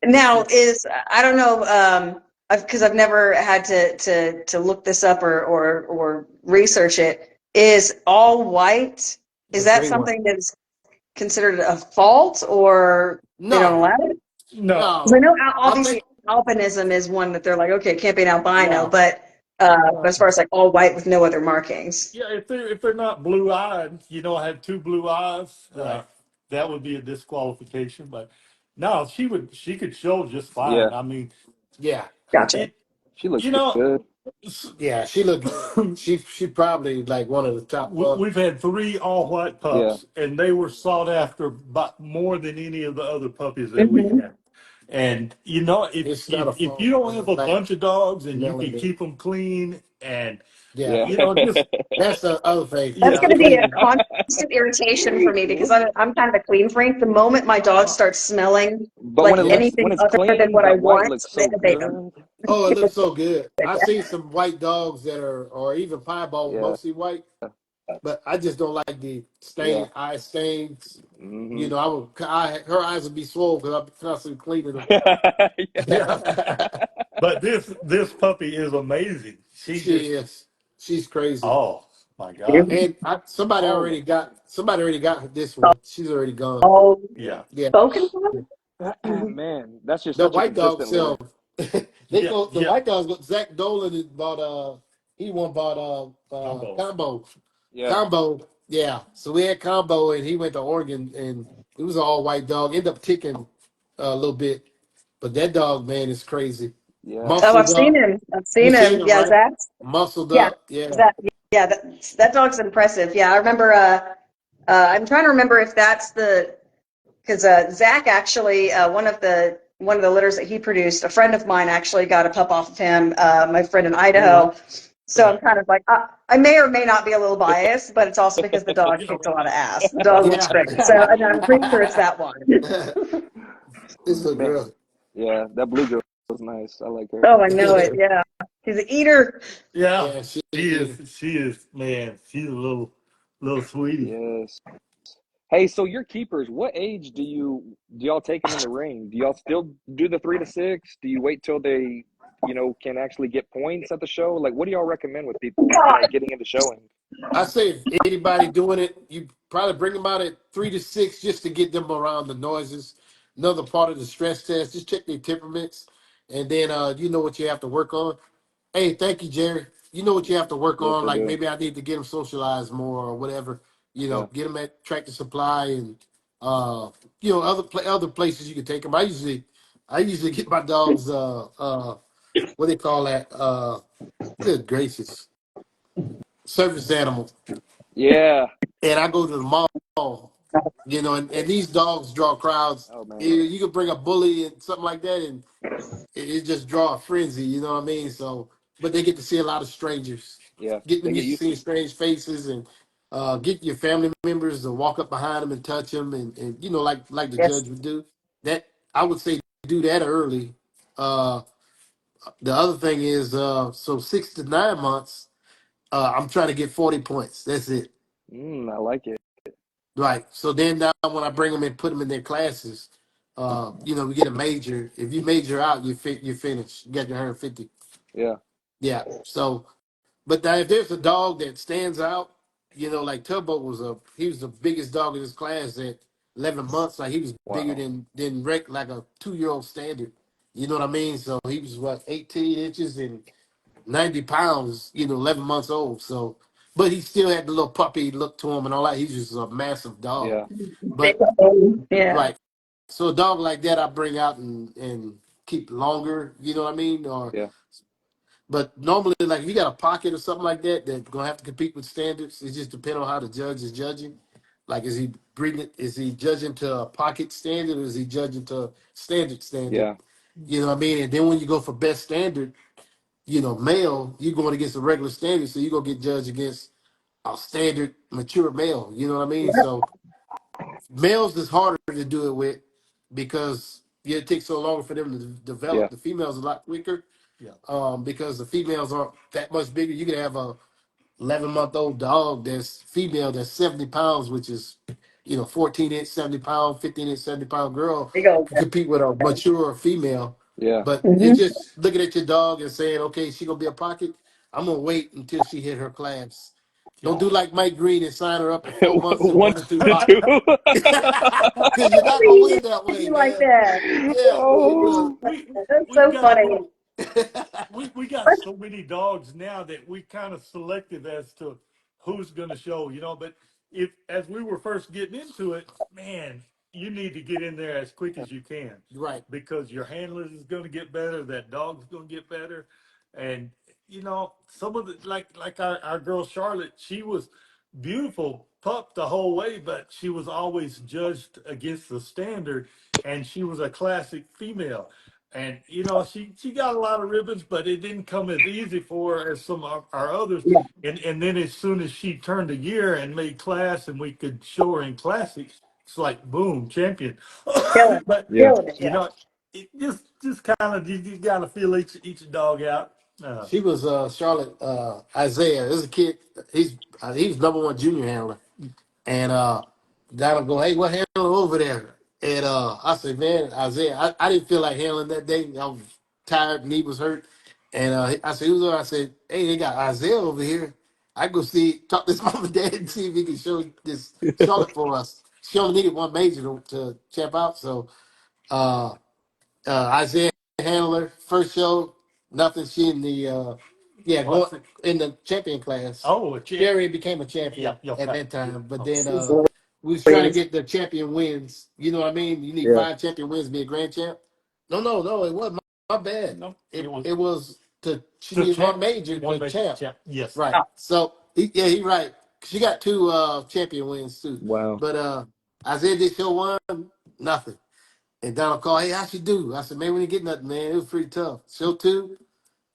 And Now she, is I don't know because I've never had to look this up or research it. Is all white? the Is that gray one. something that's considered a fault or they don't No, allow it? No, Because I no. know I obviously think albinism is one that they're like, okay, it can't be an albino, yeah. but as far as like all white with no other markings. yeah, if they're not blue eyed, I had two blue eyes, Right. that would be a disqualification. But no, she could show just Yeah. fine. I mean, Yeah. Gotcha. it She looks you know good. Yeah. She looked good. She probably like one of the top we've had three all white Yeah. pups, and they were sought after by more than any of the other puppies that we Hmm. had. And It's not a if you fault. don't It's have a a fact. bunch of dogs and you can Melanin. keep them clean, and Yeah. Yeah. just That's the other thing. That's yeah, going to be a Clean. constant irritation for me because I'm kind of a clean freak. The moment my dog starts smelling But like Yeah. anything when it's other than clean, what I that white want, looks they so abate them. good. Oh, it looks so good. I've seen some white dogs that are, or even piebald, Yeah. mostly white, but I just don't like the Yeah. eye stains. You Hmm. know, her eyes would be swollen because I'm constantly cleaning yeah. them. But this puppy is amazing. She She just is. She's crazy. oh my god, And All somebody already got this one. She's already gone. All yeah, Yeah. spoken for? man, that's just The such a white dog consistent sell. look. They yeah, go. The yeah. white dogs. Zach Dolan had bought. He one bought Combo. combo. Yeah. Combo. Yeah. So we had combo, and he went to Oregon, and it was an all white dog. Ended up ticking a little bit, but that dog, man, is crazy. Yeah. Oh, I've Muscled seen up. him. I've You seen seen him. him, Yeah, right? Zach. Muscled Yeah, up. Yeah. Zach. Yeah, that dog's impressive. Yeah, I remember. I'm trying to remember if that's the because Zach actually one of the litters that he produced. A friend of mine actually got a pup off of him. My friend in Really? Idaho. So I'm Right. kind of like I may or may not be a little biased, but it's also because the dog kicks a lot of ass. The dog looks Yeah. great. So and I'm pretty sure it's that one. It's a Man. girl. Yeah. That blue girl was nice. I like her. Oh, I know it. Yeah, he's an eater. Yeah, Yeah, she she is. is. She is. Man, she's a little sweetie. Yes. Hey, so your keepers, what age do y'all take them in the ring? Do y'all still do the 3 to 6? Do you wait till they, can actually get points at the show? Like, what do y'all recommend with people, getting into showing? I say if anybody doing it, you probably bring them out at 3 to 6 just to get them around the noises. Another part of the stress test, just check their temperaments, and then you know what you have to work on. Hey, thank you, Jerry. You know what you have to work Yes, on. I Like do. maybe I need to get them socialized more or whatever. Yeah. Get them at Tractor Supply and other places you can take them. I usually get my dogs what they call that good gracious service animal, Yeah. and I go to the mall. And these dogs draw crowds. Oh man. You could bring a bully and something like that, and it just draw a frenzy. You know what I mean? So, but they get to see a lot of strangers, Yeah. getting They them get used to used to seeing it. strange faces, and get your family members to walk up behind them and touch them, and like the Yes. judge would do. That I would say do that early. Uh, the other thing is, so 6 to 9 months, I'm trying to get 40 points. That's it. I like it. Right. So then now when I bring them and put them in their classes, we get a major. If you major out, you finish. You got your 150. Yeah. Yeah. So, but now if there's a dog that stands out, like Tubbo he was the biggest dog in his class at 11 months. Like he was bigger Wow. than like a 2-year-old standard. You know what I mean? So he was 18 inches and 90 pounds, 11 months old. So, but he still had the little puppy look to him and all that. He's just a massive dog. Yeah. But, Yeah. right. So a dog like that, I bring out and keep longer, you know what I mean? Yeah. But normally, like if you got a pocket or something like that, that's going to have to compete with standards. It just depends on how the judge is judging. Like, is he breeding it? Is he judging to a pocket standard or is he judging to standard? Yeah. You know what I mean? And then when you go for best standard, male, you're going against a regular standard, so you're gonna get judged against a standard mature male. You know what I mean? So males is harder to do it with because it takes so long for them to Yeah. develop. The females a lot quicker, Yeah. because the females aren't that much bigger. You can have a 11-month-old dog that's female that's 70 pounds, which is 14-inch 70 pound, 15-inch 70 pound girl There you can go. compete with a mature female. Yeah. But it's Mhm. just looking at your dog and saying, okay, she gonna be a pocket. I'm gonna wait until she hit her class. Don't Yeah. do like Mike Green and sign her up at 4 months and One, run her through two. lock. Because you're not gonna You win that way, you like man. that. Yeah, Oh. That's We've so got funny. we got so many dogs now that we kind of selective as to who's going to show, but if as we were first getting into it, man, you need to get in there as quick as you can Right. because your handler is going to get better, that dog's going to get better. And some of the like our girl Charlotte, she was beautiful pup the whole way, but she was always judged against the standard, and she was a classic female. And she got a lot of ribbons, but it didn't come as easy for her as some of our others. Yeah. And then as soon as she turned a year and made class, and we could show her in classics, it's like boom, champion. Killing, But Yeah. killing it. you Yeah. know, it just kind of you got to feel each dog out. She was Charlotte Isaiah. This is a kid. He was number one junior handler. And Donald go, hey, what handling over there? And I said, man, Isaiah, I didn't feel like handling that day. I was tired, knee was hurt. And I said, who's over? I said, hey, they got Isaiah over here. I go talk to his mom and dad and see if he can show this Charlotte for us. She only needed one major to champ out. So uh, Isaiah Handler, first show, nothing. She in the going in the champion class. Oh, a She champ. already became a Yeah, champion yeah, at okay. that Yeah. time. But Oh, then She's we was trying to Louise. get the champion wins. You know what I mean? You need Yeah. 5 champion wins to be a grand champ. No, it wasn't my bad. no, it It was it was she the needed one champ. major One to major champ. champ. Yes. Right. So he right. She got 2 champion wins too. Wow. But Isaiah did show one, nothing. And Donald called, hey, how'd you do? I said, man, we didn't get nothing, man. It was pretty tough. Show 2,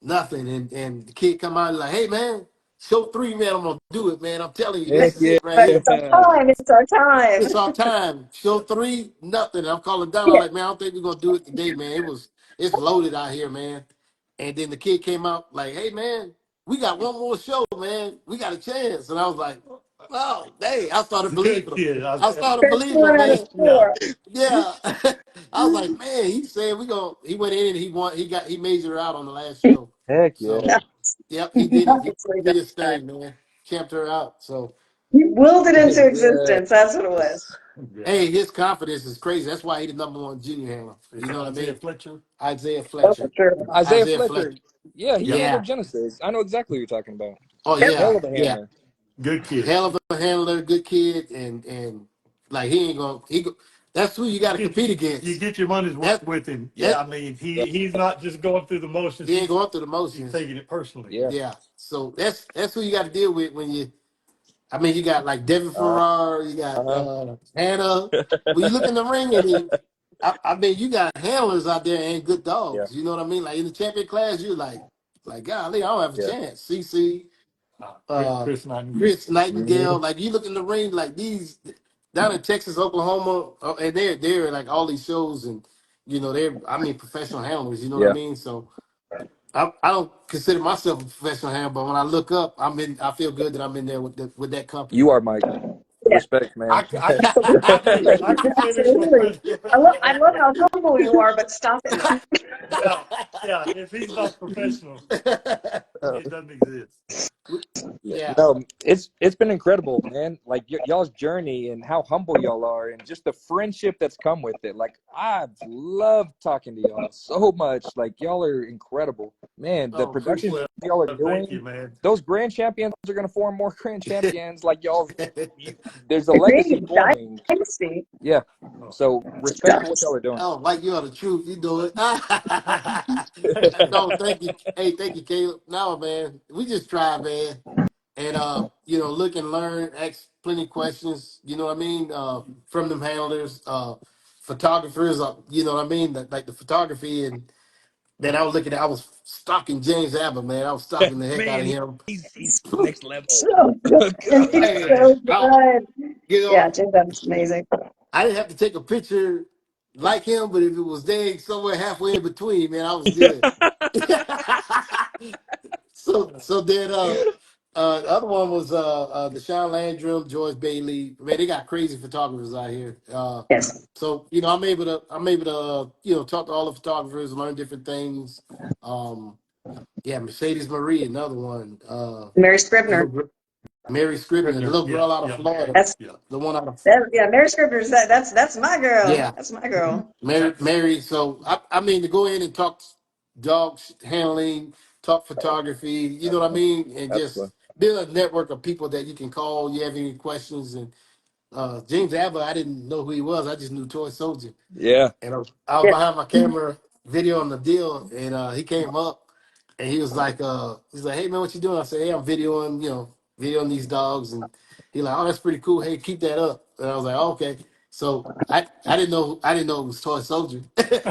nothing. And the kid come out and like, hey, man, show 3, man, I'm going to do it, man. I'm telling you, Heck this is yeah. it right But here. it's our time. It's our time. It's our time. Show 3, nothing. I'm calling Donald Yeah. like, man, I don't think we're going to do it today, man. It's loaded out here, man. And then the kid came out like, hey, man, we got one more show, man. We got a chance. And I was like, oh, dang. I started believing him. Yeah. I started First believing him, one out of man. Yeah. four. Yeah. I was like, man, he said he went in and he won, he majored out on the last show. Heck yeah. So yep, he did it. He Nicely did his done. thing, man. Camped her out. So You willed it into hey, Yeah. existence. That's what it was. Yeah. his confidence is crazy. That's why he the number one junior handler. Is You know what I Isaiah mean? Fletcher? Isaiah Oh, for Fletcher. sure. Isaiah Isaiah Fletcher. Fletcher. Yeah, he Yeah. came in Yeah. with Genesis. I know exactly what you're talking about. Oh Yep. yeah. Hell of a Yeah. handler. Good kid. hell of a handler, good kid, and like he ain't gonna that's who you got to compete You against. get your money's worth That with him. Yeah, that I mean, Yeah. he's not just going through the motions. he ain't He's going through the motions. taking it personally. Yeah. Yeah, so that's who you got to deal with when you. I mean, you got like Devin Uh, Farrar, you got uh-huh. Hannah. When you look in the ring, I mean, you got handlers out there and good Yeah. dogs. You know what I mean? Like in the champion class, you're like, golly, I don't have a Yeah. chance. CC, Chris Nightingale. Chris Nightingale, Mhm. like you look in the ring, like these down in Texas, Oklahoma, and they're like all these shows, and they're I mean professional handlers. You know what I Yeah. mean? So I don't consider myself a professional handler, but when I look up, I feel good that I'm in there with that company. You are, Mike. Yeah, Respect, man. I consider him a absolutely. I love how humble you are, but stop it. yeah, yeah. If he's not professional, it doesn't exist. Yeah. Yeah. No, it's been incredible, man. Like y'all's journey and how humble y'all are, and just the friendship that's come with it. Like I've loved talking to y'all so much. Like y'all are incredible, man. The Oh, productions Well, appreciate y'all are thank doing, you, man. those grand champions are gonna form more grand champions. Like y'all, it. there's a legacy Agreed. forming. Dynasty. Yeah. Oh. So respect for what y'all are doing. Oh, like you are the truth. You do it. No, thank you. Hey, thank you, Caleb. No, man, we just try, man, and look and learn, ask plenty of questions. You know what I mean? From them handlers, photographers. You know what I mean? Like the photography, and then I was looking at. I was stalking James Abbott, man. I was stalking the heck out of Man, him. he's next level. So good. And God. he's Hey, so good. you Yeah, know, Jim Dub's amazing. I didn't have to take a picture like him, but if it was there somewhere halfway in between, man, I was good. Yeah. So then the other one was Deshaun Landrum, George Bailey. Man, they got crazy photographers out here. Yes. So I'm able to talk to all the photographers, learn different things. Yeah, Mercedes Marie, another one. Mary The Scribner. Mary Scribner, the Scribner. little Yeah, girl out of yeah. Florida, That's the one out of yeah, Mary Scribner's that's my girl. yeah. That's my girl. Mary. So I mean to go in and talk dog handling, talk photography. You know what I mean, and That's just fun. build a network of people that you can call. You have any questions? And James Abbott, I didn't know who he was. I just knew Toy Soldier, Yeah. and I was Yeah. behind my camera video on the deal, and he came up and he was like, "Hey man, what you doing?" I said, "Hey, I'm videoing, videoing these dogs," and he like, "Oh, that's pretty cool. Hey, keep that up." And I was like, oh, "Okay." So I didn't know it was Toy Soldier.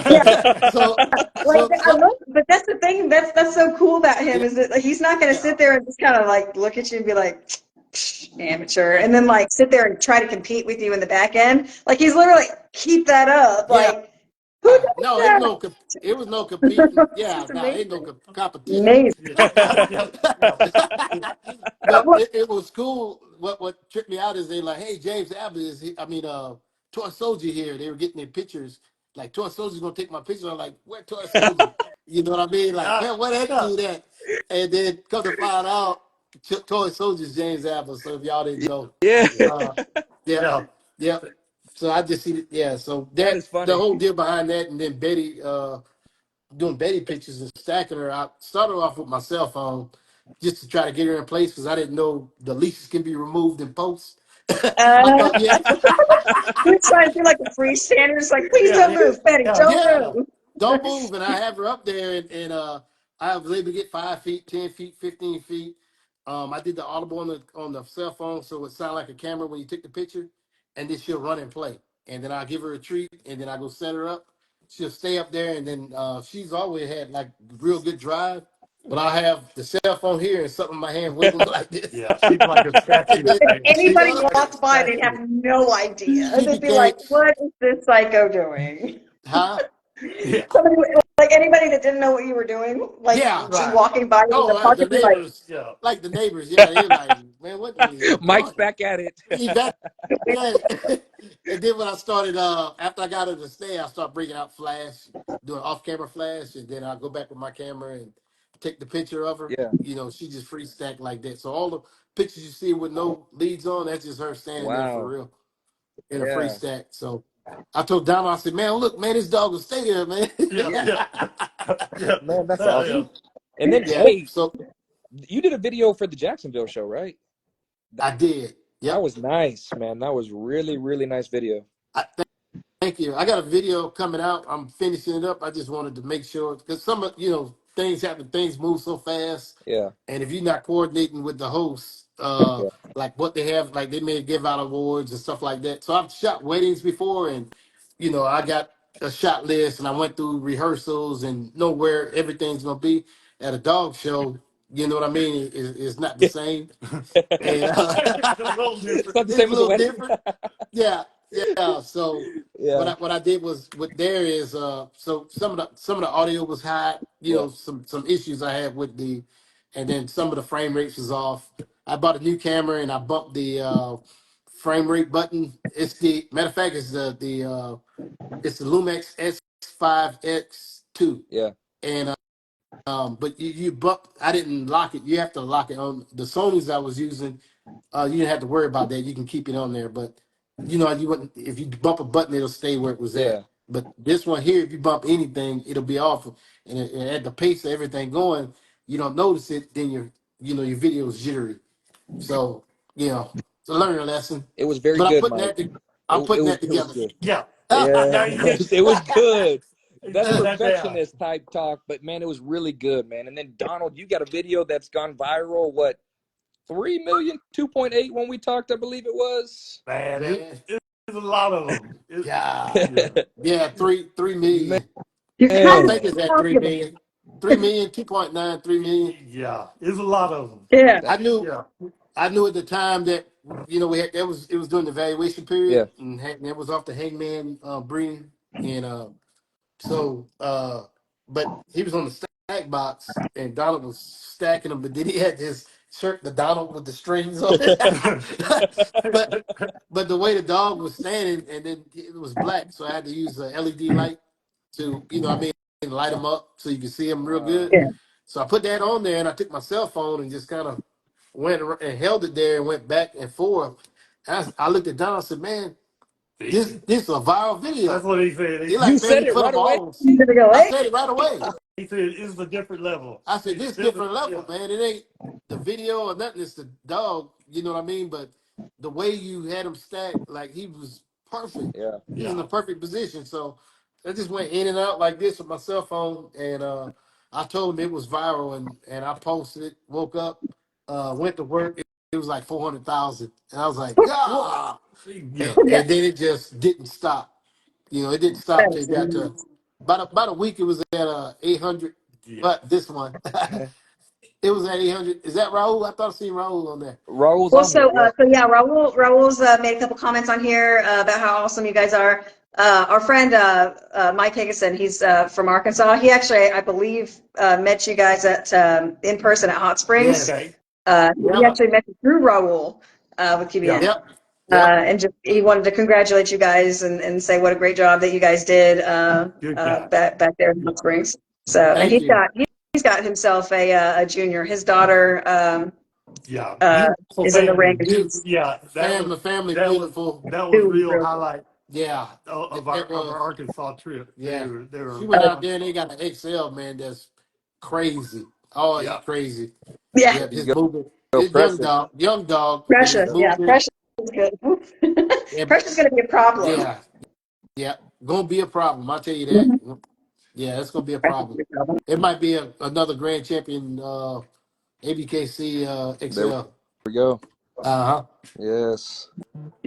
Yeah. so Like so I so love, but that's the thing. That's so cool about him yeah is that he's not going to yeah sit there and just kind of like look at you and be like, "Psh, amateur," and then like sit there and try to compete with you in the back end. Like he's literally keep that up. yeah. Like who does No, that? it was no competing. It's Yeah, just no, ain't no amazing. competition. Amazing. Yeah, yeah, yeah. But it was cool. What tripped me out is they like, hey, James Abbott is Toy Soldier here. They were getting their pictures. Like Toy Soldier's gonna take my picture. I'm like, where Toy Soldier? You know what I mean? Like, Yeah, man, where that yeah, dude at? And then come to find out, Toy Soldier's James Abbott. So if y'all didn't know, Yeah. uh, yeah, yeah. yeah. So I just see it. Yeah. So That that is the funny. whole deal behind that, and then Betty. Doing Betty pictures and stacking her. I started off with my cell phone just to try to get her in place because I didn't know the leashes can be removed in post. I Uh, thought, yeah, we're trying to do like a freestander. It's like, please Yeah, don't move, Betty, yeah, don't yeah, move. don't move. And I have her up there, and I was able to get 5 feet, 10 feet, 15 feet. I did the audible on the cell phone, so it sounded like a camera when you take the picture, and then she'll run and play. And then I give her a treat, and then I go set her up. She'll stay up there, and then she's always had like real good drive. But I have the cell phone here and something in my hand wiggling like this. yeah. She's like a And statue, then, If man. you anybody know, Like a walked by, they'd have statue. no idea. she They'd be like, became, what is this psycho doing? huh? Yeah, Somebody, like anybody that didn't know what you were doing, like Yeah. just right. walking by you in Oh, the park, the would be like, neighbors, Yeah, like the neighbors, yeah, they were like, man, what is he Mike's doing? back at it. Exactly. Yeah. And then when I started, after I got her to stay, I started breaking out flash, doing off-camera flash, and then I go back with my camera and take the picture of her. Yeah. She just free stack like that. So all the pictures you see with no leads on, that's just her standing there for Wow. real in a free Yeah. stack. So I told Dom, I said, man, look, man, this dog will stay there, man. yeah, Yeah. yeah, yeah, Man, that's yeah. awesome. And then, Yeah. hey, So you did a video for the Jacksonville show, right? I did. That Yep. was nice, man. That was really, really nice video. I, Thank you. I got a video coming out. I'm finishing it up. I just wanted to make sure because some of things happen, things move so fast, Yeah, and if you're not coordinating with the hosts, yeah, like what they have, like they may give out awards and stuff like that. So I've shot weddings before, and I got a shot list, and I went through rehearsals and know where everything's gonna be. At a dog show, you know what I mean? It's not the yeah. same, and It's a little It's different. not the it's same a as a little wedding. different. Yeah, yeah. So what Yeah, I did was with there is so some of the audio was high, yeah, some issues I had with and then some of the frame rates was off. I bought a new camera and I bumped the frame rate button. It's the matter of fact, it's the Lumix S5X2, yeah, and but you bump. I didn't lock it. You have to lock it on the Sony's I was using. You didn't have to worry about that. You can keep it on there, but you wouldn't. If you bump a button, it'll stay where it was at. yeah. But this one here, if you bump anything, it'll be off. And at the pace of everything going, you don't notice it. Then your video is jittery. So it's a learning lesson. It was very But good, Mike. I'm It putting was that it was together. good. Yeah. Yeah, Now you it was good. That's put that down. perfectionist type talk, but man, it was really good, man. And then Donald, you got a video that's gone viral. What 3 million, 2.8 when we talked, I believe it was. Man, Man, it's a lot of them. yeah, Yeah. yeah, 3 million. You're I kind Man, think of it's at 3 popular. million. 3 million, 2.9, 3 million. Yeah. It's a lot of them. Yeah. that I knew Yeah. I knew at the time that we had it was during the evaluation period yeah, and that was off the Hangman breeding and so but he was on the stack box and Donald was stacking them, but then he had this shirt, the Donald with the strings on it. but but the way the dog was standing and then it was black, so I had to use a LED light to light him up so you can see him real good. Yeah. So I put that on there and I took my cell phone and just kind of went and held it there and went back and forth. I looked at Don and said, "Man, this is a viral That's video." what he said. He you like, "Man, said you it put right up away. all." You're gonna go, I hey, said it right away. He said it's a different level. I said, "This There's a, different level, yeah. man. It ain't the video or nothing. It's the dog. You know what I mean?" But the way you had him stacked, like he was perfect. Yeah, He was in Yeah. the perfect position. So I just went in and out like this with my cell phone, and I told him it was viral, and I posted it. Woke up, went to work. It was like 400,000, and I was like, What? "Yeah!" Yeah. And then it just didn't stop. It didn't stop till that's it got to about a week. It was at 800, Yeah. but this one. It was at 800. Is that Raul? I thought I seen Raul on there. Raul's well. on here. So, Yeah, so yeah, Raul's made a couple comments on here about how awesome you guys are. Our friend Mike Higginson, he's from Arkansas. He actually, I believe, met you guys at in person at Hot Springs. Yes. Okay. He Yep. actually met you through Raul with Yeah. QBN. Yep. Yep. And just he wanted to congratulate you guys and say what a great job that you guys did Good guy. back there in Yeah. Hot Springs. So, and Thank you. he's got himself a junior. His daughter Yeah. uh, Beautiful is in the ring. family. And she's Yeah. Family, That was beautiful. that was doing real real good. highlight Yeah. of It our was. Arkansas trip. Yeah. They She were went out Uh, there and they got an XL, man, that's crazy. Oh, he's yeah. crazy. yeah, Yeah, there you his movement. go, His Precious. young dog, but his Precious. Yeah, movement. Precious is good. Yeah, Precious is going to be a problem. yeah, yeah. Gonna be a problem. I'll tell you that. Mhm. Yeah, it's gonna be a Precious is problem. a problem. It might be another grand champion ABKC There XL. we go. Uh Yes.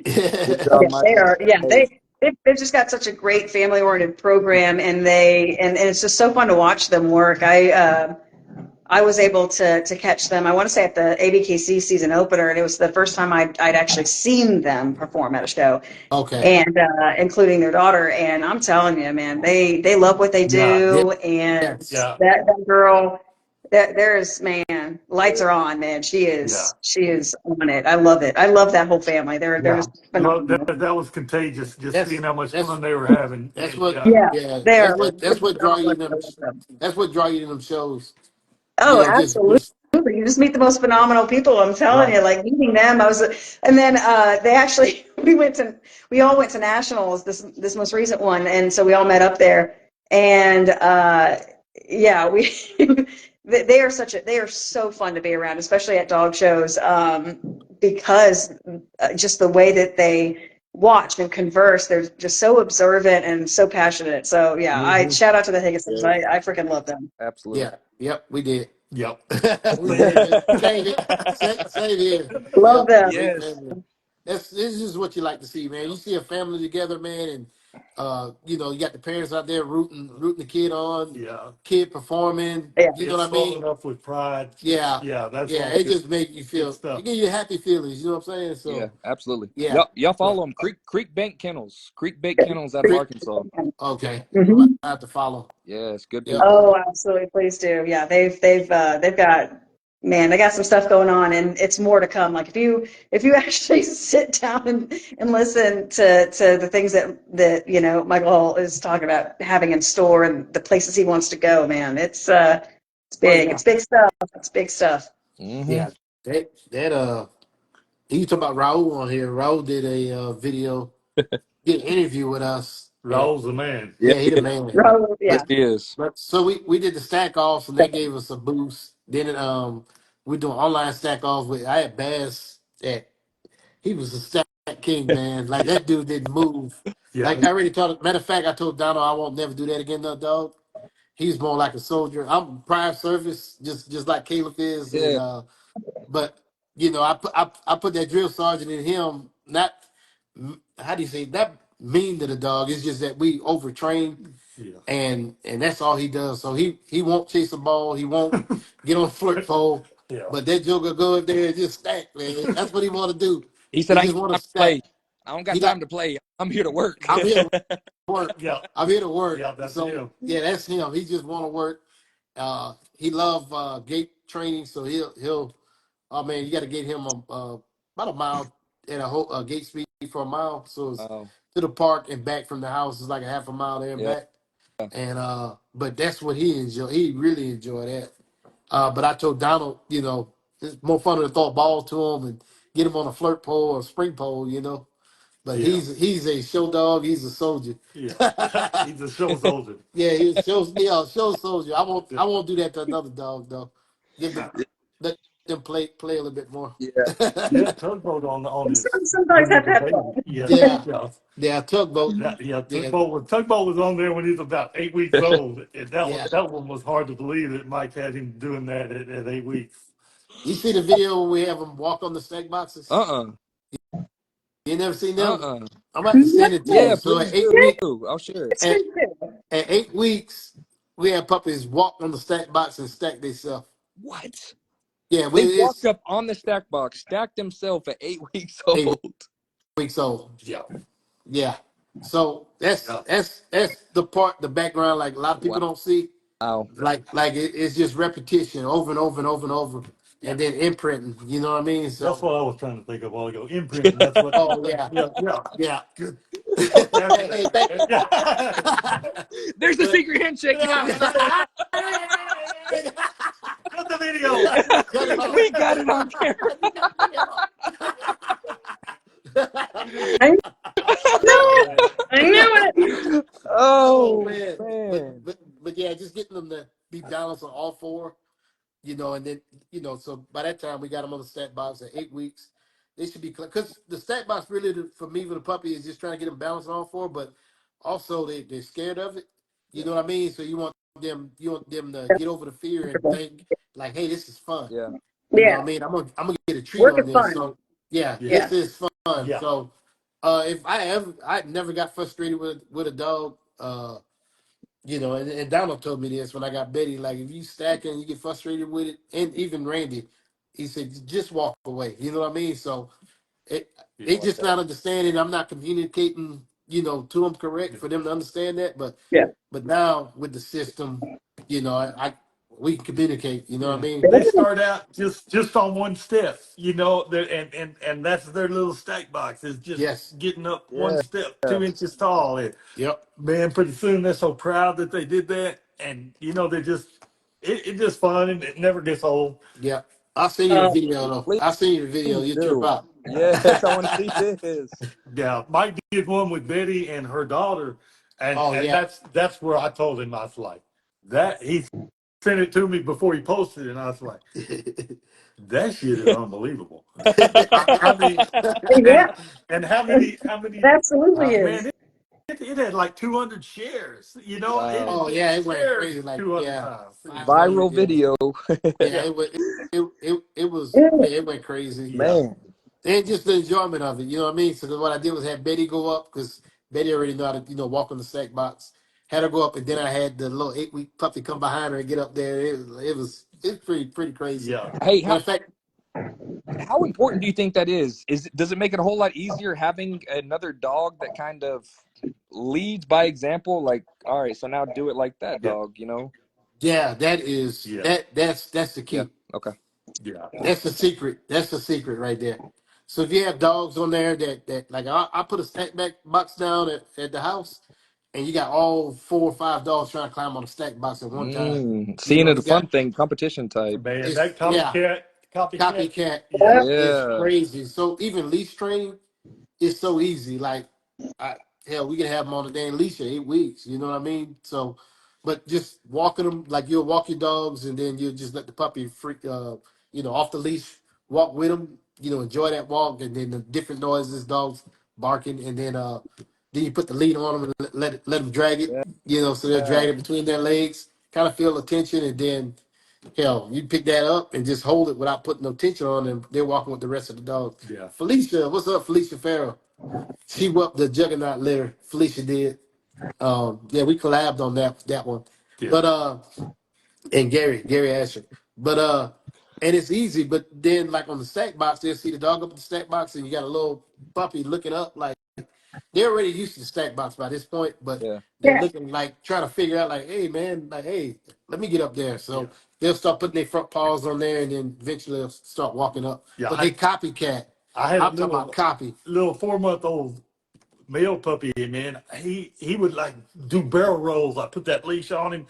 Good huh. job, Yeah, Mike. they are. Yeah, Hey, they've just got such a great family oriented program, and and it's just so fun to watch them work. I was able to catch them. I want to say at the ABKC season opener, and it was the first time I'd actually seen them perform at a show, Okay. and including their daughter. And I'm telling you, man, they love what they Yeah. do, and Yes. Yeah. that girl. There's man, lights are on, man. Yeah. She is on it. I love it. I love that whole family. They're Yeah. just Love phenomenal. that was contagious, just seeing That's how much that's fun they were having. that's And what. yeah. Yeah, Yeah. they are. That's what draw you to them. They're That's what draw you to them shows. Oh, absolutely. Just You just meet the most phenomenal people. I'm telling Right. you, like meeting them, and then they actually, we all went to nationals this most recent one, and so we all met up there, and yeah, we they are they are so fun to be around, especially at dog shows, because just the way that they watch and converse, they're just so observant and so passionate. So yeah, I Hmm. shout out to the Higginsons. Yeah, I freaking love them. absolutely. Yeah. Yep. We did. Yep. We did. Man. Same here. Same here. Yeah. Love them. Great Yes. family. This is what you like to see, man. You see a family together, man, and you got the parents out there rooting the kid on, Yeah. kid performing. Yeah. You know It's what I mean? swollen up with pride. Yeah. Yeah, that's Yeah. all It good, just make you good feel. It stuff. give you happy feelings. You know what I'm saying? Yeah, So absolutely. yeah. Y'all Yeah. follow them. Creek Bank Kennels. Creek Bank Kennels out of Arkansas. Okay. I'm Mhm. gonna have to follow. Yes, good Yep. people. Oh, absolutely. Please do. Yeah, they've got, man, they got some stuff going on, and it's more to come. Like if you actually sit down and listen to the things that Michael is talking about having in store and the places he wants to go, man, it's Oh big. yeah. It's big stuff. It's big stuff. Mm-hmm. Yeah. That you talk about Raul on here. Raul did a video, did an interview with us, and Raul's the man. Yeah, yeah, he the yeah. man. Raul, Yes, yeah. he is. But so we did the stack offs, and that gave us a boost. Then we doing online stack offs with I had Bass that he was a stack king, man. Like that dude didn't move. Yeah. Like I already told. Matter of fact, I told Donald I won't never do that again, no dog. He's more like a soldier. I'm prime service, just like Caleb is, and Yeah. but I put that drill sergeant in him. Not how do you say not mean to the dog. It's just that we overtrain, Yeah. and that's all he does. So he won't chase a ball. He won't get on a flirt pole. Yeah. But that joker go up there and just stack, man. That's what he want to do. He said, He "I ain't just want got to time to play. stack. I don't got He time got. to play. I'm here to work." I'm here to work. Yeah. I'm here to work. Yeah. That's So him. yeah, that's him. He just want to work. He love gate training, so he'll. Oh man, you got to get him about a mile at a gate speed for a mile. So it's Oh, to the park and back from the house is like a half a mile there and yeah. back. And but that's what he enjoy. He really enjoyed that. But I told Donald, it's more fun to throw a ball to him and get him on a flirt pole or spring pole, But Yeah. he's a show dog. He's a soldier. Yeah. He's a show soldier. Yeah, he's show soldier. I Yeah. won't do that to another dog though. Give them let them play a little bit more. Yeah. He had a tugboat on his Some when dogs he have was a that baby. fun. Yeah. Yeah, Yeah. yeah, tugboat. Yeah, Yeah, tugboat was on there when he was about 8 weeks old, and yeah. that one was hard to believe that Mike had him doing that at 8 weeks. You see the video when we have them walk on the snack boxes? Uh-uh. You never seen them? Uh-uh. I'm about to send it to you. Yeah, No, So please at do. 8 weeks, I'll share it. it's at, good too. at 8 weeks, we have puppies walk on the stack box and stack themselves. What? Yeah, They walked it's up on the stack box, stacked themselves at 8 weeks 8 weeks old. Yeah. Yeah. So that's Yeah. that's that's the background like a lot of people old. don't see. Wow. Like it's just repetition over and over and over and over, Yeah. and then imprinting. You know what I mean? That's So what I was trying to think of a while ago. Imprinting. That's what. oh yeah, Yeah. Yeah. yeah. Good. Hey, thank Yeah. There's the but secret handshake. Yeah. Cut the video. cut it off. We got it on camera. I knew it. I knew it. Oh Oh man, man. but yeah, just getting them to be balanced on all four, and then so by that time we got them on the stat box at 8 weeks. They should be because the stat box really for me with a puppy is just trying to get them balanced on all four, but also they're scared of it. You know what I mean? So you want them to get over the fear and think like, hey, this is fun. Yeah. You know what Yeah, I mean? I'm gonna get a treat work on is this. fun. So yeah, Yeah. Yeah. this is fun. Yeah. So if I never got frustrated with a dog. And Donald told me this when I got Betty. Like, if you stack and you get frustrated with it, and even Randy, he said, just walk away. You know what I mean? So Yeah. they just not understanding. I'm not communicating, to them correct for them to understand that. But Yeah. now with the system, we can communicate. You know what I Yeah, mean? they start out just on one step, and that's their little stack box is just Yes. getting up one Yeah. step, 2 inches tall. And Yep. man, pretty soon they're so proud that they did that, and they're just it's just fun and it never gets old. Yep. I'll send you the Uh, video though. Please I'll send you the video. You trip do. out. Yes, I want to see this. Yeah, Mike did one with Betty and her daughter, and Oh and yeah. that's where I told him I was like, that he sent it to me before he posted it, and I was like, that shit is unbelievable. I mean, Yeah, and how it many absolutely man, is. it had like 200 shares. You know, it Wow. had Oh been yeah, it went shared crazy. Like 200 yeah, times. Yeah, 500. Viral Yeah, video. yeah. yeah, It was Yeah, man. It went crazy. yeah, Man. And just the enjoyment of it. You know what I mean? So what I did was have Betty go up because Betty already know how to walk on the sack box. Had her go up, and then I had the little 8-week puppy come behind her and get up there. It's pretty crazy. yeah, Hey, Matter of fact, how important do you think that is? Does it make it a whole lot easier having another dog that kind of leads by example? Like, all right, so now do it like that yeah, dog, you know? yeah, yeah, that's the Yeah. key. Okay. yeah, That's the secret. That's the secret right there. So if you have dogs on there that like I put a stack back box down at the house, and you got all 4 or 5 dogs trying to climb on a stack box at one time. Seeing it a You got fun thing, competition type. man, it's that yeah, copycat, copycat yeah, is Yeah. crazy. So even leash training is so easy. Like, hell, we can have them on a damn leash at 8 weeks. You know what I mean? So, but just walking them like you'll walk your dogs, and then you'll just let the puppy freak, off the leash, walk with them. Enjoy that walk, and then the different noises, dogs barking, and then you put the lead on them and let them drag it. Yeah. So they'll drag it between their legs, kind of feel the tension, and then hell, you pick that up and just hold it without putting no tension on them. They're walking with the rest of the dogs. yeah, Felicia, what's up, Felicia Farrell? She whooped the Juggernaut litter. Felicia did. Yeah, we collabed on that one. yeah, But and Gary Asher. But and it's easy. But then like on the stack box, they'll see the dog up in the stack box, and you got a little puppy looking up like they're already used to the stack box by this point, but Yeah. they're looking like trying to figure out like, hey man, like hey, let me get up there. yeah, So they'll start putting their front paws on there, and then eventually they'll start walking up. yeah. But they copycat. I had a I'm talking about copy. little 4 month old male puppy, man. He would like do barrel rolls. I put that leash on him,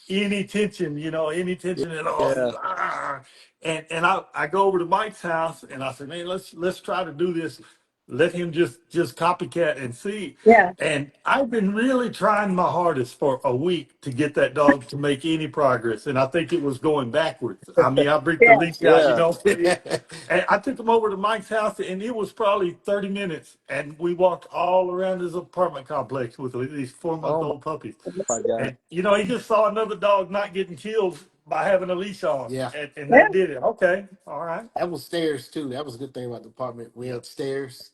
any tension at all. He's Yeah. like, "Ah." And I go over to Mike's house and I said, man, let's try to do this. Let him just copycat and see. yeah, And I've been really trying my hardest for a week to get that dog to make any progress. And I think it was going backwards. I mean, I break the yeah, leash out, Yeah. and I took him over to Mike's house, and it was probably 30 minutes. And we walked all around his apartment complex with these 4 month Oh old puppies. my God. And, he just saw another dog not getting killed by having a leash on. Yeah. And yeah. that did it. Okay. All right. That was stairs too. That was a good thing about the apartment. We Yeah. had stairs.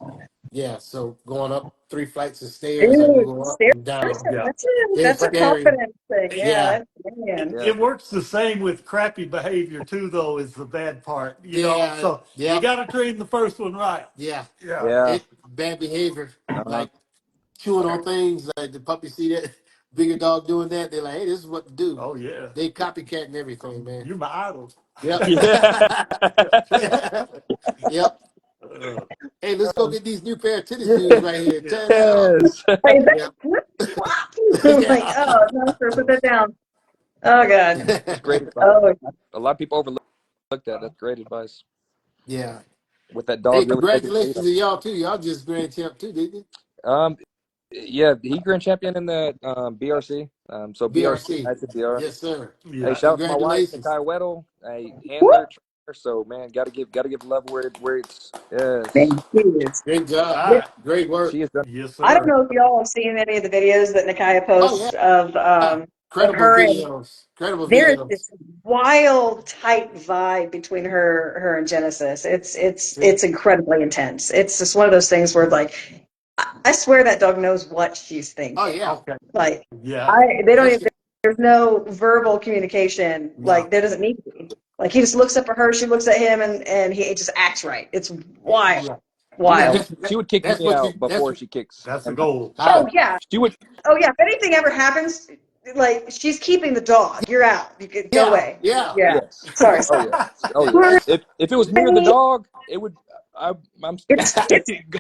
Yeah, so going up 3 flights of stairs, I can Dude, go up stairs, and down. Yeah. It's that's a scary. confidence thing. Yeah, Yeah, man. Yeah. It works the same with crappy behavior too, though, is the bad part, yeah, So you yep, got to train the first one right. yeah. Yeah. Yeah. It bad behavior, Uh-huh. like chewing on things. Like the puppy see that bigger dog doing that, they're like, "Hey, this is what to do." Oh yeah. They copycatting everything, man. You're my idol. Yep, Yeah. yep. Uh, Hey, let's go get these new pair of tennis shoes right here. yeah. Tear it out. Yes. Like, Yep. flip flop. Like, Yeah. oh no, sir, put that down. Oh God. That's great advice. Oh, A lot of people overlook that. That's great advice. Yeah. With that Hey, dog really taking the lead. congratulations to y'all too. Y'all just grand champ too, didn't you? Um, yeah, he grand champion in the BRC. So BRC BRC. United BR. Yes, sir. Hey, Yeah. shout out to my wife, Congratulations. Nakai Weddle, a woo, handler trainer. So man, gotta give love where it's yes. thank you. Great job. Yeah, Ah, Great work. She has done. yes, I don't sir. know if y'all have seen any of the videos that Nakaya Oh posts yeah. of Credible her, and videos. Credible there's videos. this wild tight vibe between her and Genesis. Yeah. It's incredibly intense. It's just one of those things where like I swear that dog knows what she's Oh thinking. yeah. Okay. Like Yeah. they don't That's even, there's no verbal communication. no. Like there doesn't need to be. Like he just looks up at her, she looks at him, and he just acts right. It's wild, Yeah. Yeah. wild. She would kick That's me what you. out before she kicks. That's the And goal. I, Oh yeah, she would. oh yeah. If anything ever happens, like she's keeping the dog. You're out. You could go yeah. away. Yeah. Yeah. Yes. Sorry. Oh yeah. Oh yeah. Sorry. If it was me or the dog, it would. I'm. It's Go.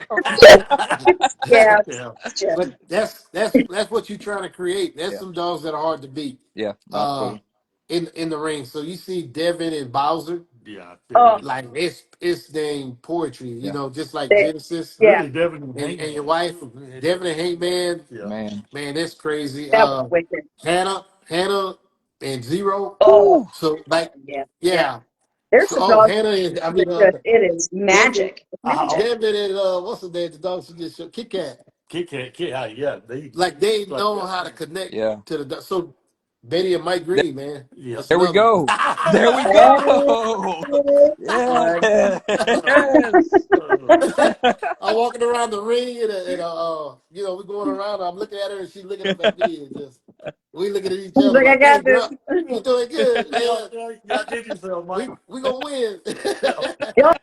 yeah, Yeah. yeah. But that's what you're trying to create. That's Yeah. some dogs that are hard to beat. Yeah. Uh, Absolutely. in the ring. So you see Devin and Bowser, Yeah. Oh, like it's dang poetry. Yeah. Just like they, Genesis yeah. Really, Devin and and your Hangman. wife, Devin and Hangman. Yeah. Man. Man, that's crazy. That was wicked. Hannah and Zero. Oh, So like, yeah, yeah. yeah. There's So some dogs Hannah and I mean that just, it is Gambit, magic. Magic. Gambit and what's the name? The dogs who just show Kit Kat. Kit Kat, yeah, Like they like know how to connect Yeah. to the so Betty and Mike Th- Green, man. yeah. That's There we another one. go. There we Oh, go. Lord. Yes. I'm walking around the ring and you know, we're going around. I'm looking at her and she's looking up at me and just we looking at each He's other like, I like, "Hey, got this. girl, you doing good? Yeah, Y'all did yourself, Mike. we gonna win." Y'all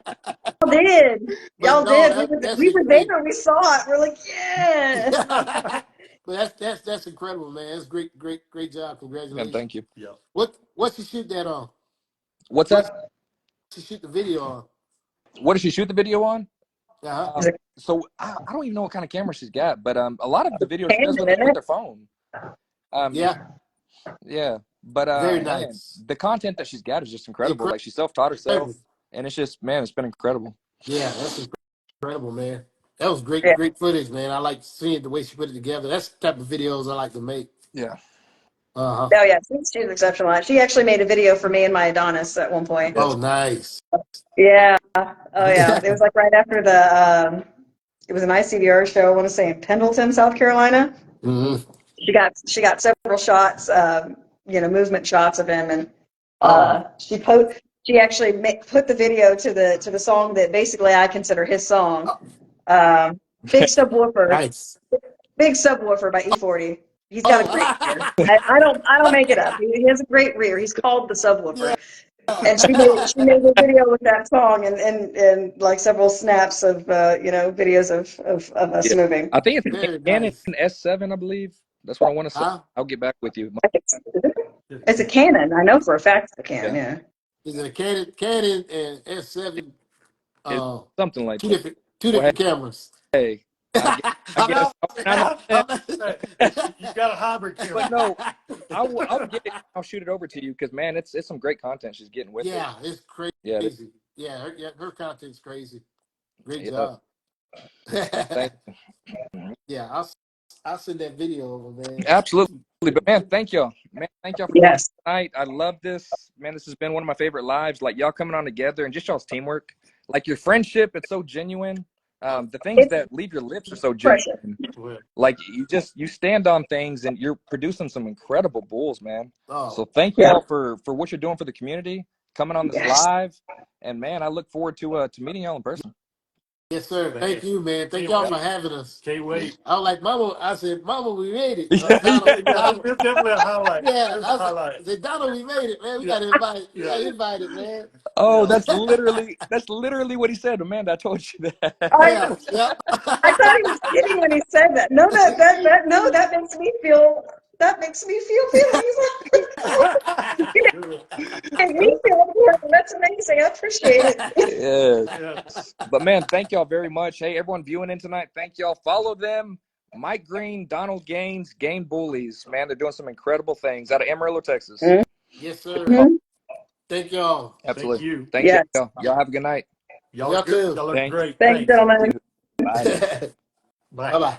did. But Y'all no, did. that that's We were incredible. there. We saw it. We're like, yeah. But that's incredible, man. That's great job. Man, Congratulations. thank you. Yeah. What's she shoot that on? What's What's that? she shoot the video on? What did she shoot the video on? Uh-huh. He's like, So I don't even know what kind of camera she's got, but a lot of the videos she does Camden, isn't with it? her phone. Yeah, Yeah, but very man, nice. the content that she's got is just incredible. Like she self-taught herself, Incredible. and it's just, man, it's been incredible. Yeah, that's incredible, man. That was Yeah. great footage, man. I like seeing the way she put it together. That's the type of videos I like to make. Yeah. Uh-huh. Oh, yeah. She's exceptional. She actually made a video for me and my Adonis at one point. Yes. Oh, nice. Yeah. Oh, yeah. It was like right after it was an ICDR show, I want to say in Pendleton, South Carolina. Hmm. She got several shots, movement shots of him, and Oh, she actually put the video to the song that basically I consider his song, oh, Big Subwoofer, nice. Big Subwoofer by E40. He's got a great rear. Oh, I don't make it up. He has a great rear. He's called the yeah. Subwoofer, and she made a video with that song and like several snaps of videos of us Yeah. moving. I think it's a Very Canon nice. S7, I believe. That's what I want to say. Huh? I'll get back with you. I think it's a Canon. I know for a fact it's a Canon. Yeah, Yeah. Is it a Canon and S7? it's Uh, something like two that. different two Well, different cameras. hey, I I'm guess not, now and then. You got a hybrid camera. But no, I'll get it. I'll shoot it over to you because, man, it's some great content she's getting with it. yeah, it's Yeah, crazy. Her content's crazy. Great yeah. job. Thank Yeah, I'll send that video over, man. Absolutely. But man, thank y'all. Man, thank y'all for joining Yes. tonight. I love this. Man, this has been one of my favorite lives. Like y'all coming on together and just y'all's teamwork. Like your friendship, it's so genuine. The things It's that leave your lips are so precious. genuine. Well, Like you stand on things and you're producing some incredible bulls, man. Oh, So thank Yeah. y'all for what you're doing for the community, coming on this Yes. live. And man, I look forward to meeting y'all in person. yes, sir. Thank you, man. Thank can't y'all wait. for having us. Can't wait. I was like, Mama. I said, Mama, we made it. Yeah, Yeah, it's definitely a highlight. Yeah. It's a I highlight. said, Donald, we made it, man. We Yeah, got invited. We yeah, got invited, man. Oh, yeah. that's literally what he said, Amanda. I told you that. I Yeah, yeah. I thought he was kidding when he said that. No, that makes me feel feelings. You make me feel important. That's amazing. I appreciate it. Yeah. Yes. But man, thank y'all very much. Hey, everyone viewing in tonight, thank y'all. Follow them. Mike Green, Donald Gaines, Gaines Bullies. Man, they're doing some incredible things out of Amarillo, Texas. Yes, So sir. follow. Thank y'all. Thank Absolutely. you. Thank Yes. y'all. Y'all have a good night. Y'all Y'all are good. too. Y'all are Thank great. Thank you, Thanks. gentlemen. you. Bye now. Bye. Bye bye.